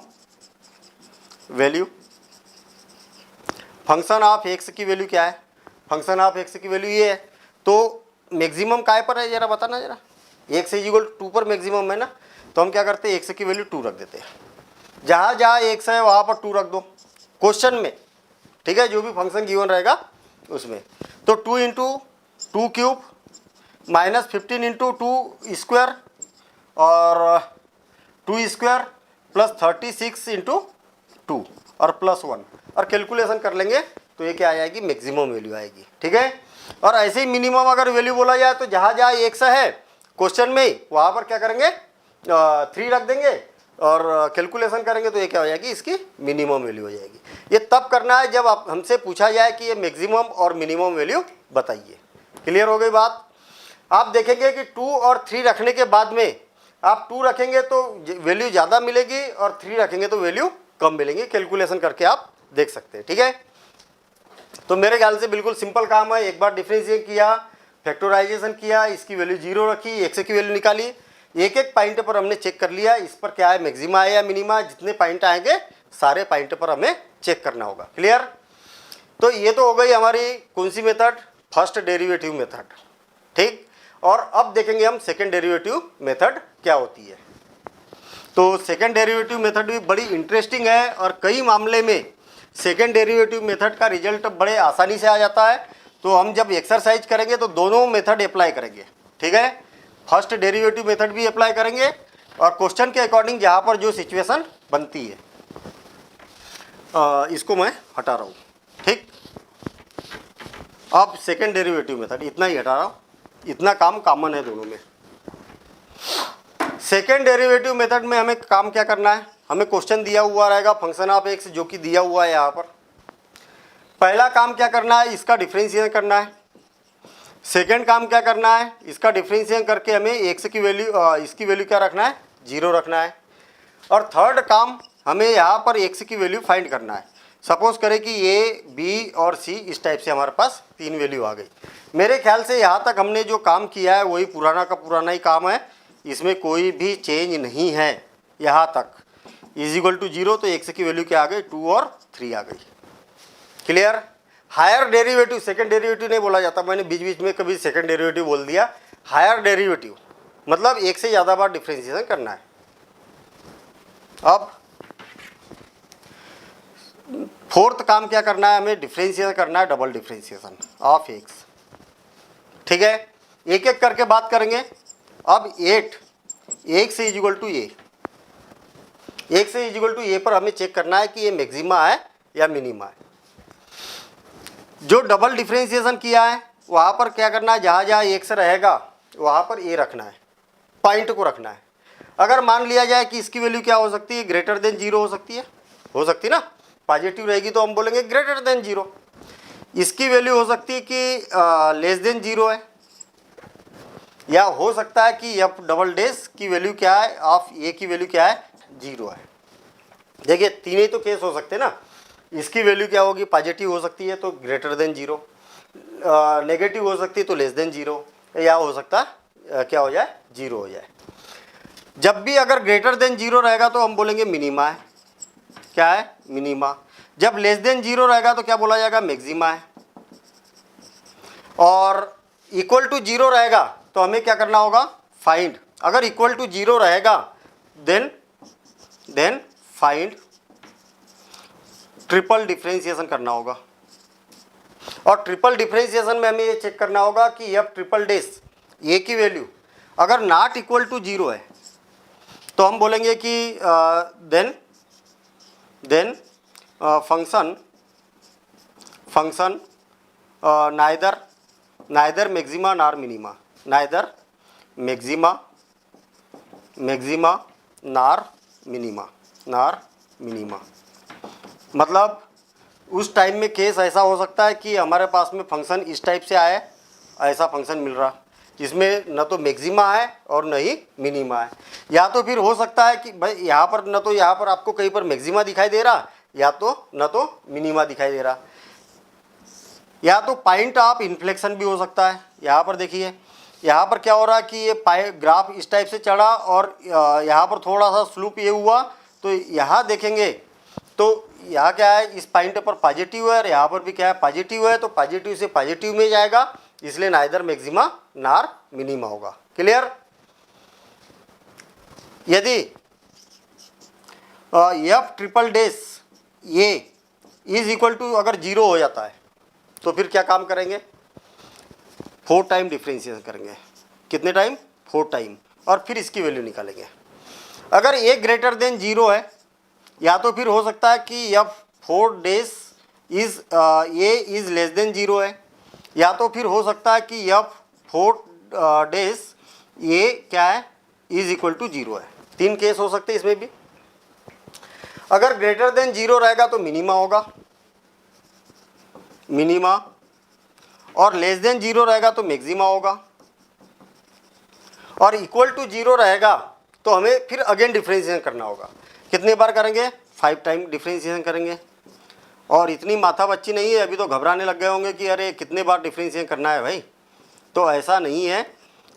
value function of x की वैल्यू क्या है? फंक्शन ऑफ एक्स की वैल्यू ये है। तो मैक्सिमम काय पर है जरा बताना जरा? एक्स इज इक्वल टू 2 पर मैक्सिमम है ना, तो हम क्या करते हैं? एक्स की वैल्यू 2 रख देते हैं। जहाँ जहाँ एक्स है वहाँ पर 2 रख दो क्वेश्चन में। ठीक है, जो भी फंक्शन गिवन रहेगा उसमें। तो 2 into 2 cube minus 15 into 2 square और 2 स्क्वायर प्लस 36 इंटू 2 और प्लस 1, और कैलकुलेशन कर लेंगे तो ये क्या आ जाएगी? मैक्सिमम वैल्यू आएगी। ठीक है, और ऐसे ही मिनिमम अगर वैल्यू बोला जाए तो जहाँ जहाँ एक्स है क्वेश्चन में वहाँ पर क्या करेंगे? 3 रख देंगे और कैलकुलेशन करेंगे तो ये क्या हो जाएगी? इसकी मिनिमम वैल्यू हो जाएगी। ये तब करना है जब आप हमसे पूछा जाए कि ये मैक्सिमम और मिनिमम वैल्यू बताइए। क्लियर हो गई बात? आप देखेंगे कि 2 और 3 रखने के बाद में आप 2 रखेंगे तो वैल्यू ज़्यादा मिलेगी और 3 रखेंगे तो वैल्यू कम मिलेंगी। कैलकुलेशन करके आप देख सकते हैं। ठीक है, तो मेरे ख्याल से बिल्कुल सिंपल काम है। एक बार डिफरेंशिएट किया, फैक्टराइजेशन किया, इसकी वैल्यू 0 रखी, एक्स की वैल्यू निकाली, एक एक पॉइंट पर हमने चेक कर लिया इस पर क्या है? मैक्सिमा है या मिनिमा। जितने पॉइंट आएंगे सारे पॉइंट पर हमें चेक करना होगा। क्लियर? तो ये तो हो गई हमारी कौन सी मेथड? First derivative method. ठीक, और अब देखेंगे हम सेकेंड डेरिवेटिव मेथड क्या होती है। तो सेकेंड डेरिवेटिव मेथड भी बड़ी इंटरेस्टिंग है, और कई मामले में सेकेंड डेरिवेटिव मेथड का रिजल्ट बड़े आसानी से आ जाता है। तो हम जब एक्सरसाइज करेंगे तो दोनों मेथड अप्लाई करेंगे। ठीक है, फर्स्ट डेरिवेटिव मेथड भी अप्लाई करेंगे और क्वेश्चन के अकॉर्डिंग जहाँ पर जो सिचुएशन बनती है। इसको मैं हटा रहा हूँ। ठीक, अब सेकेंड डेरिवेटिव मेथड इतना ही हटा रहा हूँ, इतना काम कॉमन है दोनों में। सेकेंड डेरिवेटिव मेथड में हमें काम क्या करना है? हमें क्वेश्चन दिया हुआ रहेगा फंक्शन ऑफ एक्स जो कि दिया हुआ है यहाँ पर। पहला काम क्या करना है? इसका डिफरेंशिएशन करना है। सेकेंड काम क्या करना है? इसका डिफरेंशिएशन करके हमें एक्स की वैल्यू इसकी वैल्यू क्या रखना है? 0 रखना है। और थर्ड काम हमें यहाँ पर एक्स की वैल्यू फाइंड करना है। सपोज करें कि ए, बी और सी इस टाइप से हमारे पास 3 वैल्यू आ गई। मेरे ख्याल से यहाँ तक हमने जो काम किया है वही पुराना का पुराना ही काम है, इसमें कोई भी चेंज नहीं है। यहाँ तक इज इक्वल टू 0, तो एक्स की वैल्यू क्या आ गई? 2 और 3 आ गई। Clear? Higher derivative, second derivative नहीं बोला जाता, मैंने बीच बीच में कभी सेकंड डेरिवेटिव बोल दिया। हायर डेरिवेटिव मतलब एक से ज़्यादा बार डिफरेंशिएशन करना है। अब फोर्थ काम क्या करना है? हमें डिफरेंशिएशन करना है, डबल डिफरेंशिएशन ऑफ एक्स। ठीक है, एक एक करके बात करेंगे। अब 8 x is equal to a, x is equal to a पर हमें चेक करना है कि ये मैक्सिमा है या मिनिमा है। जो डबल डिफरेंशिएशन किया है वहाँ पर क्या करना है? जहाँ जहाँ एक्स रहेगा वहाँ पर ए रखना है, पॉइंट को रखना है। अगर मान लिया जाए कि इसकी वैल्यू क्या हो सकती है? ग्रेटर देन 0 हो सकती है, ना? पॉजिटिव रहेगी तो हम बोलेंगे ग्रेटर देन 0। इसकी वैल्यू हो सकती है कि लेस देन 0 है, या हो सकता है कि एफ डबल डैश की वैल्यू क्या है? ऑफ ए की वैल्यू क्या है? जीरो है। देखिए तीन ही तो केस हो सकते हैं ना, इसकी वैल्यू क्या होगी, पॉजिटिव हो सकती है तो ग्रेटर देन जीरो, नेगेटिव हो सकती है तो लेस देन जीरो, या हो सकता क्या हो जाए, जीरो हो जाए। जब भी अगर ग्रेटर देन जीरो रहेगा तो हम बोलेंगे मिनिमा है, क्या है, मिनिमा। जब लेस देन जीरो रहेगा तो क्या बोला जाएगा, मैक्सिमा है। और इक्वल टू जीरो रहेगा तो हमें क्या करना होगा, फाइंड। अगर इक्वल टू जीरो रहेगा देन फाइंड ट्रिपल डिफरेंशिएशन करना होगा। और ट्रिपल डिफरेंशिएशन में हमें ये चेक करना होगा कि एफ ट्रिपल डैश ए की वैल्यू अगर नॉट इक्वल टू जीरो है तो हम बोलेंगे कि then function neither maxima nor minima, neither maxima nor minima. मतलब उस टाइम में केस ऐसा हो सकता है कि हमारे पास में फंक्शन इस टाइप से आए, ऐसा फंक्शन मिल रहा जिसमें न तो मैक्सिमा है और न ही मिनिमा है। या तो फिर हो सकता है कि भाई यहाँ पर न तो यहाँ पर आपको कहीं पर मैक्सिमा दिखाई दे रहा, या तो न तो मिनिमा दिखाई दे रहा, या तो पॉइंट ऑफ इन्फ्लेक्शन भी हो सकता है। यहाँ पर देखिए, यहाँ पर क्या हो रहा है कि ये ग्राफ इस टाइप से चढ़ा और यहाँ पर थोड़ा सा स्लूप ये हुआ, तो यहाँ देखेंगे तो यहाँ क्या है, इस पॉइंट पर पॉजिटिव है और यहाँ पर भी क्या है, पॉजिटिव है, तो पॉजिटिव से पॉजिटिव में जाएगा, इसलिए नाइदर मैक्सिमा नार मिनिमा होगा। क्लियर। यदि f triple dash a is equal to अगर जीरो हो जाता है तो फिर क्या काम करेंगे, 4 टाइम डिफरेंशिएशन करेंगे। कितने टाइम, 4 टाइम, और फिर इसकी वैल्यू निकालेंगे। अगर ए ग्रेटर देन जीरो है, या तो फिर हो सकता है कि F 4 dash is a is less than zero है, या तो फिर हो सकता है कि एफ 4 डैश ए क्या है, इज इक्वल टू जीरो है। 3 केस हो सकते हैं इसमें भी। अगर ग्रेटर देन जीरो रहेगा तो मिनिमा होगा, मिनिमा, और लेस देन जीरो रहेगा तो मैक्सिमा होगा, और इक्वल टू जीरो रहेगा तो हमें फिर अगेन डिफरेंशिएशन करना होगा। कितने बार करेंगे, 5 टाइम डिफरेंशिएशन करेंगे। और इतनी माथा बच्ची नहीं है, अभी तो घबराने लग गए होंगे कि अरे कितने बार डिफरेंशिएशन करना है भाई, तो ऐसा नहीं है,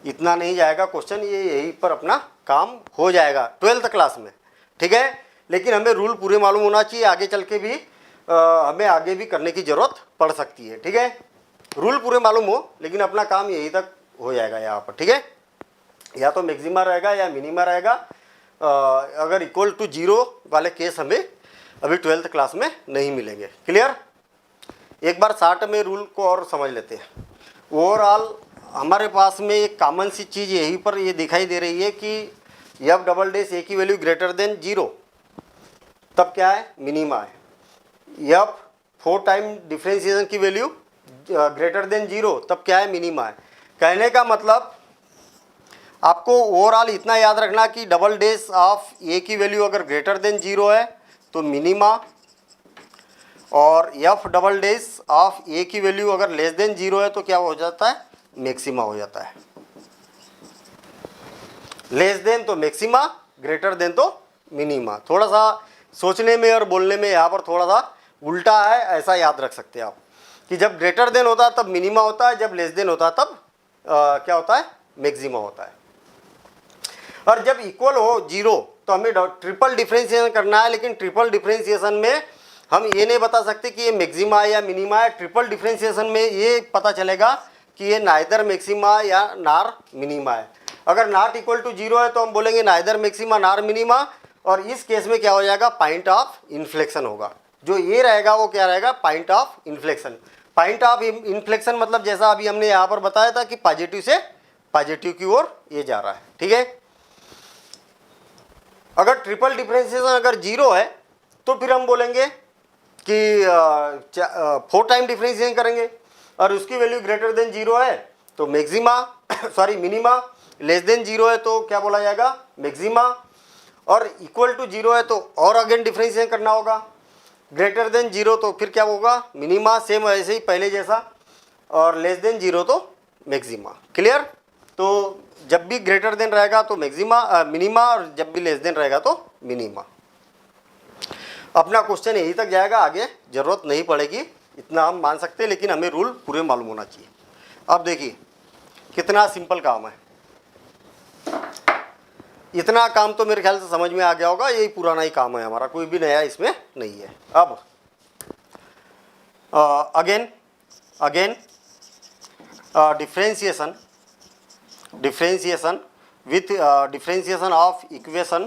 इतना नहीं जाएगा क्वेश्चन, ये यहीं पर अपना काम हो जाएगा 12th क्लास में, ठीक है। लेकिन हमें रूल पूरे मालूम होना चाहिए, आगे चल के भी हमें आगे भी करने की ज़रूरत पड़ सकती है, ठीक है। रूल पूरे मालूम हो लेकिन अपना काम यहीं तक हो जाएगा यहाँ पर, ठीक है। या तो मैक्सिमा रहेगा या मिनिमा रहेगा। अगर इक्वल टू जीरो वाले केस हमें अभी 12th क्लास में नहीं मिलेंगे। क्लियर। एक बार शार्ट में रूल को और समझ लेते हैं। ओवरऑल हमारे पास में एक कॉमन सी चीज़ यहीं पर ये दिखाई दे रही है कि एफ डबल डैश ए की वैल्यू ग्रेटर देन जीरो तब क्या है, मिनिमा है। एफ 4 टाइम डिफरेंशिएशन की वैल्यू ग्रेटर देन जीरो तब क्या है, मिनिमा है। कहने का मतलब आपको ओवरऑल इतना याद रखना कि डबल डैश ऑफ ए की वैल्यू अगर ग्रेटर देन जीरो है तो मिनिमा, और एफ डबल डैश ऑफ ए की वैल्यू अगर लेस देन जीरो है तो क्या हो जाता है, मैक्सिमा हो जाता है। लेस देन तो मैक्सिमा, ग्रेटर देन तो मिनिमा। थोड़ा सा सोचने में और बोलने में यहाँ पर थोड़ा सा उल्टा है, ऐसा याद रख सकते हैं आप कि जब ग्रेटर देन होता है तब मिनिमा होता है, जब लेस देन होता है तब क्या होता है, मैक्सिमा होता है। और जब इक्वल हो जीरो तो हमें ट्रिपल डिफरेंशिएशन करना है, लेकिन ट्रिपल डिफरेंशिएशन में हम ये नहीं बता सकते कि ये मैक्सिमा है या मिनिमा है। ट्रिपल डिफरेंशिएशन में ये पता चलेगा कि ये नाइदर मैक्सिमा या नार मिनिमा है। अगर नॉट इक्वल टू जीरो है तो हम बोलेंगे नाइदर मैक्सिमा नार मिनिमा, और इस केस में क्या हो जाएगा, पॉइंट ऑफ इन्फ्लेक्शन होगा। जो ये रहेगा वो क्या रहेगा, point of inflection. Point of inflection मतलब जैसा अभी हमने यहाँ पर बताया था कि पॉजिटिव से पॉजिटिव की ओर ये जा रहा है, ठीक है। अगर ट्रिपल डिफरेंशिएशन अगर जीरो है तो फिर हम बोलेंगे कि 4 टाइम डिफरेंशिएशन करेंगे, और उसकी वैल्यू ग्रेटर देन जीरो है तो maxima minima, less than zero है तो क्या बोला जाएगा, मैक्सिमा, और इक्वल टू जीरो है तो और अगेन डिफरेंशिएशन करना होगा। ग्रेटर देन जीरो तो फिर क्या होगा, मिनिमा, सेम ऐसे ही पहले जैसा, और लेस देन जीरो तो मैक्सिमा। क्लियर। तो जब भी ग्रेटर देन रहेगा तो मैक्सिमा मिनिमा, और जब भी लेस देन रहेगा तो मिनिमा। अपना क्वेश्चन यहीं तक जाएगा, आगे ज़रूरत नहीं पड़ेगी, इतना हम मान सकते हैं, लेकिन हमें रूल पूरे मालूम होना चाहिए। अब देखिए कितना सिंपल काम है, इतना काम तो मेरे ख्याल से समझ में आ गया होगा, यही पुराना ही काम है हमारा, कोई भी नया इसमें नहीं है। अब again differentiation with differentiation of equation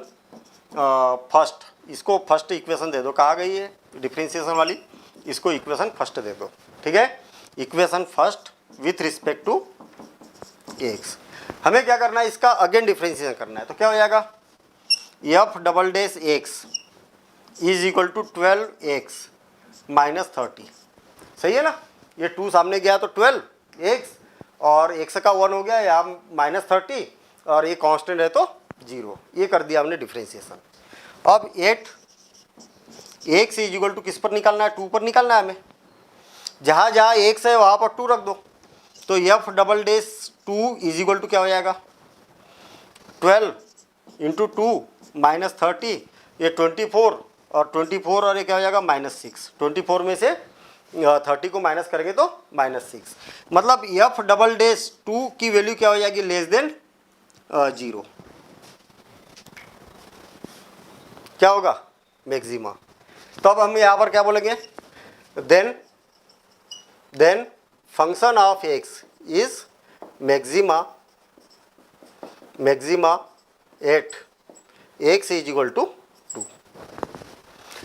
first, इसको फर्स्ट इक्वेशन दे दो, कहाँ गई है डिफ्रेंशिएशन वाली, इसको इक्वेशन फर्स्ट दे दो, ठीक है, equation first with respect to x. हमें क्या करना है, इसका अगेन डिफ्रेंशिएशन करना है, तो क्या हो जाएगा, f double dash x is equal to 12x minus 30, सही है ना, ये 2 सामने गया तो 12x और x का 1 हो गया, यहाँ माइनस 30 और ये कांस्टेंट है तो 0, ये कर दिया हमने डिफ्रेंशिएशन। अब 8x इज इक्वल टू किस पर निकालना है, 2 पर निकालना है हमें, जहाँ जहाँ x है वहाँ पर 2 रख दो, तो f double dash 2 is equal to क्या हो जाएगा, 12 इंटू 2 माइनस 30, ये 24 और 24 और ये क्या हो जाएगा -6, 24 में से 30 को माइनस करेंगे तो -6, मतलब एफ डबल डैश 2 की वैल्यू क्या हो जाएगी, लेस देन 0, क्या होगा, मैक्सिमा। तो अब हम यहाँ पर क्या बोलेंगे, then function of x is maxima at x is equal to 2।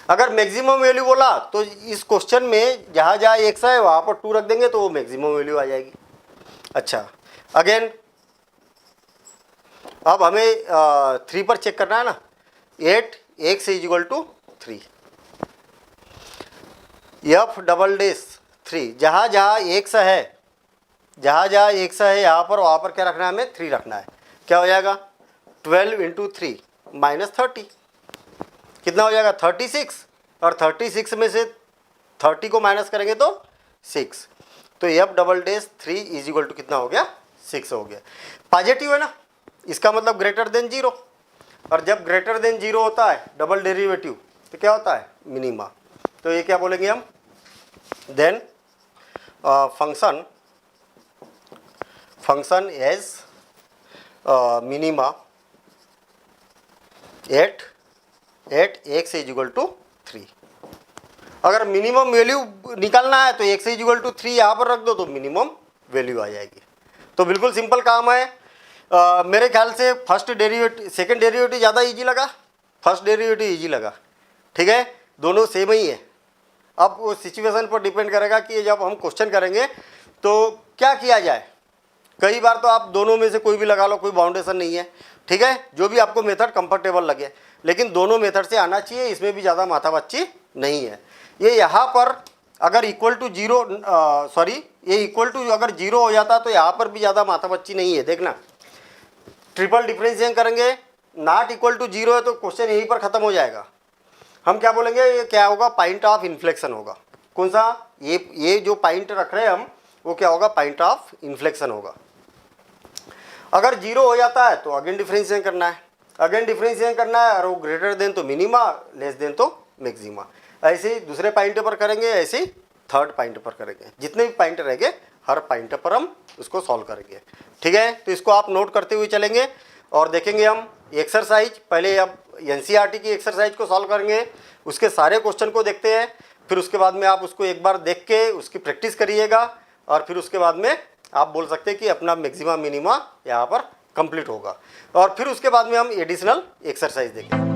अगर मैक्सिमम वैल्यू बोला तो इस क्वेश्चन में जहाँ जहाँ एक्स है वहाँ पर 2 रख देंगे तो वो मैक्सिमम वैल्यू आ जाएगी। अच्छा, अगेन अब हमें 3 पर चेक करना है ना, 8x is equal to 3, f double dash 3, जहाँ जहाँ एक्स है यहाँ पर वहाँ पर क्या रखना है, हमें 3 रखना है, क्या हो जाएगा 12 इंटू 3 माइनस 30, कितना हो जाएगा 36, और 36 में से 30 को माइनस करेंगे तो 6, तो f double dash 3 is equal to कितना हो गया, 6 हो गया। पॉजिटिव है ना, इसका मतलब ग्रेटर देन 0, और जब ग्रेटर देन 0 होता है डबल डेरिवेटिव तो क्या होता है, मिनिमा। तो ये क्या बोलेंगे हम, then function as minima at x is equal to 3। अगर मिनिमम वैल्यू निकालना है तो एक्स इज इक्वल टू 3 यहाँ पर रख दो तो मिनिमम वैल्यू आ जाएगी। तो बिल्कुल सिंपल काम है। मेरे ख्याल से सेकंड डेरिवेटिव ज़्यादा इजी लगा, फर्स्ट डेरिवेटिव इजी लगा, ठीक है, दोनों सेम ही है। अब वो सिचुएशन पर डिपेंड करेगा कि जब हम क्वेश्चन करेंगे तो क्या किया जाए। कई बार तो आप दोनों में से कोई भी लगा लो, कोई बाउंडेशन नहीं है, ठीक है, जो भी आपको मेथड कंफर्टेबल लगे, लेकिन दोनों मेथड से आना चाहिए, इसमें भी ज़्यादा माथापच्ची नहीं है। ये यहाँ पर अगर इक्वल टू 0 ये इक्वल टू अगर 0 हो जाता तो यहाँ पर भी ज़्यादा माथापच्ची नहीं है। देखना, ट्रिपल डिफरेंशिएशन करेंगे, नॉट इक्वल टू 0 है तो क्वेश्चन यहीं पर ख़त्म हो जाएगा। हम क्या बोलेंगे, ये क्या होगा, पॉइंट ऑफ इन्फ्लेक्शन होगा। कौन सा, ये जो पॉइंट रख रहे हैं हम, वो क्या होगा, पॉइंट ऑफ इन्फ्लेक्शन होगा। अगर 0 हो जाता है तो अगेन डिफरेंशिएशन करना है, और वो ग्रेटर देन तो मिनिमा, लेस देन तो मैक्सिमा। ऐसे ही दूसरे पॉइंट पर करेंगे, ऐसे ही थर्ड पॉइंट पर करेंगे, जितने भी पॉइंट रहेंगे हर पॉइंट पर हम उसको सॉल्व करेंगे, ठीक है। तो इसको आप नोट करते हुए चलेंगे और देखेंगे हम एक्सरसाइज। पहले अब एनसीईआरटी की एक्सरसाइज को सॉल्व करेंगे, उसके सारे क्वेश्चन को देखते हैं, फिर उसके बाद में आप उसको एक बार देख के उसकी प्रैक्टिस करिएगा, और फिर उसके बाद में आप बोल सकते हैं कि अपना मैक्सिमा मिनिमा यहाँ पर कंप्लीट होगा। और फिर उसके बाद में हम एडिशनल एक्सरसाइज देखेंगे।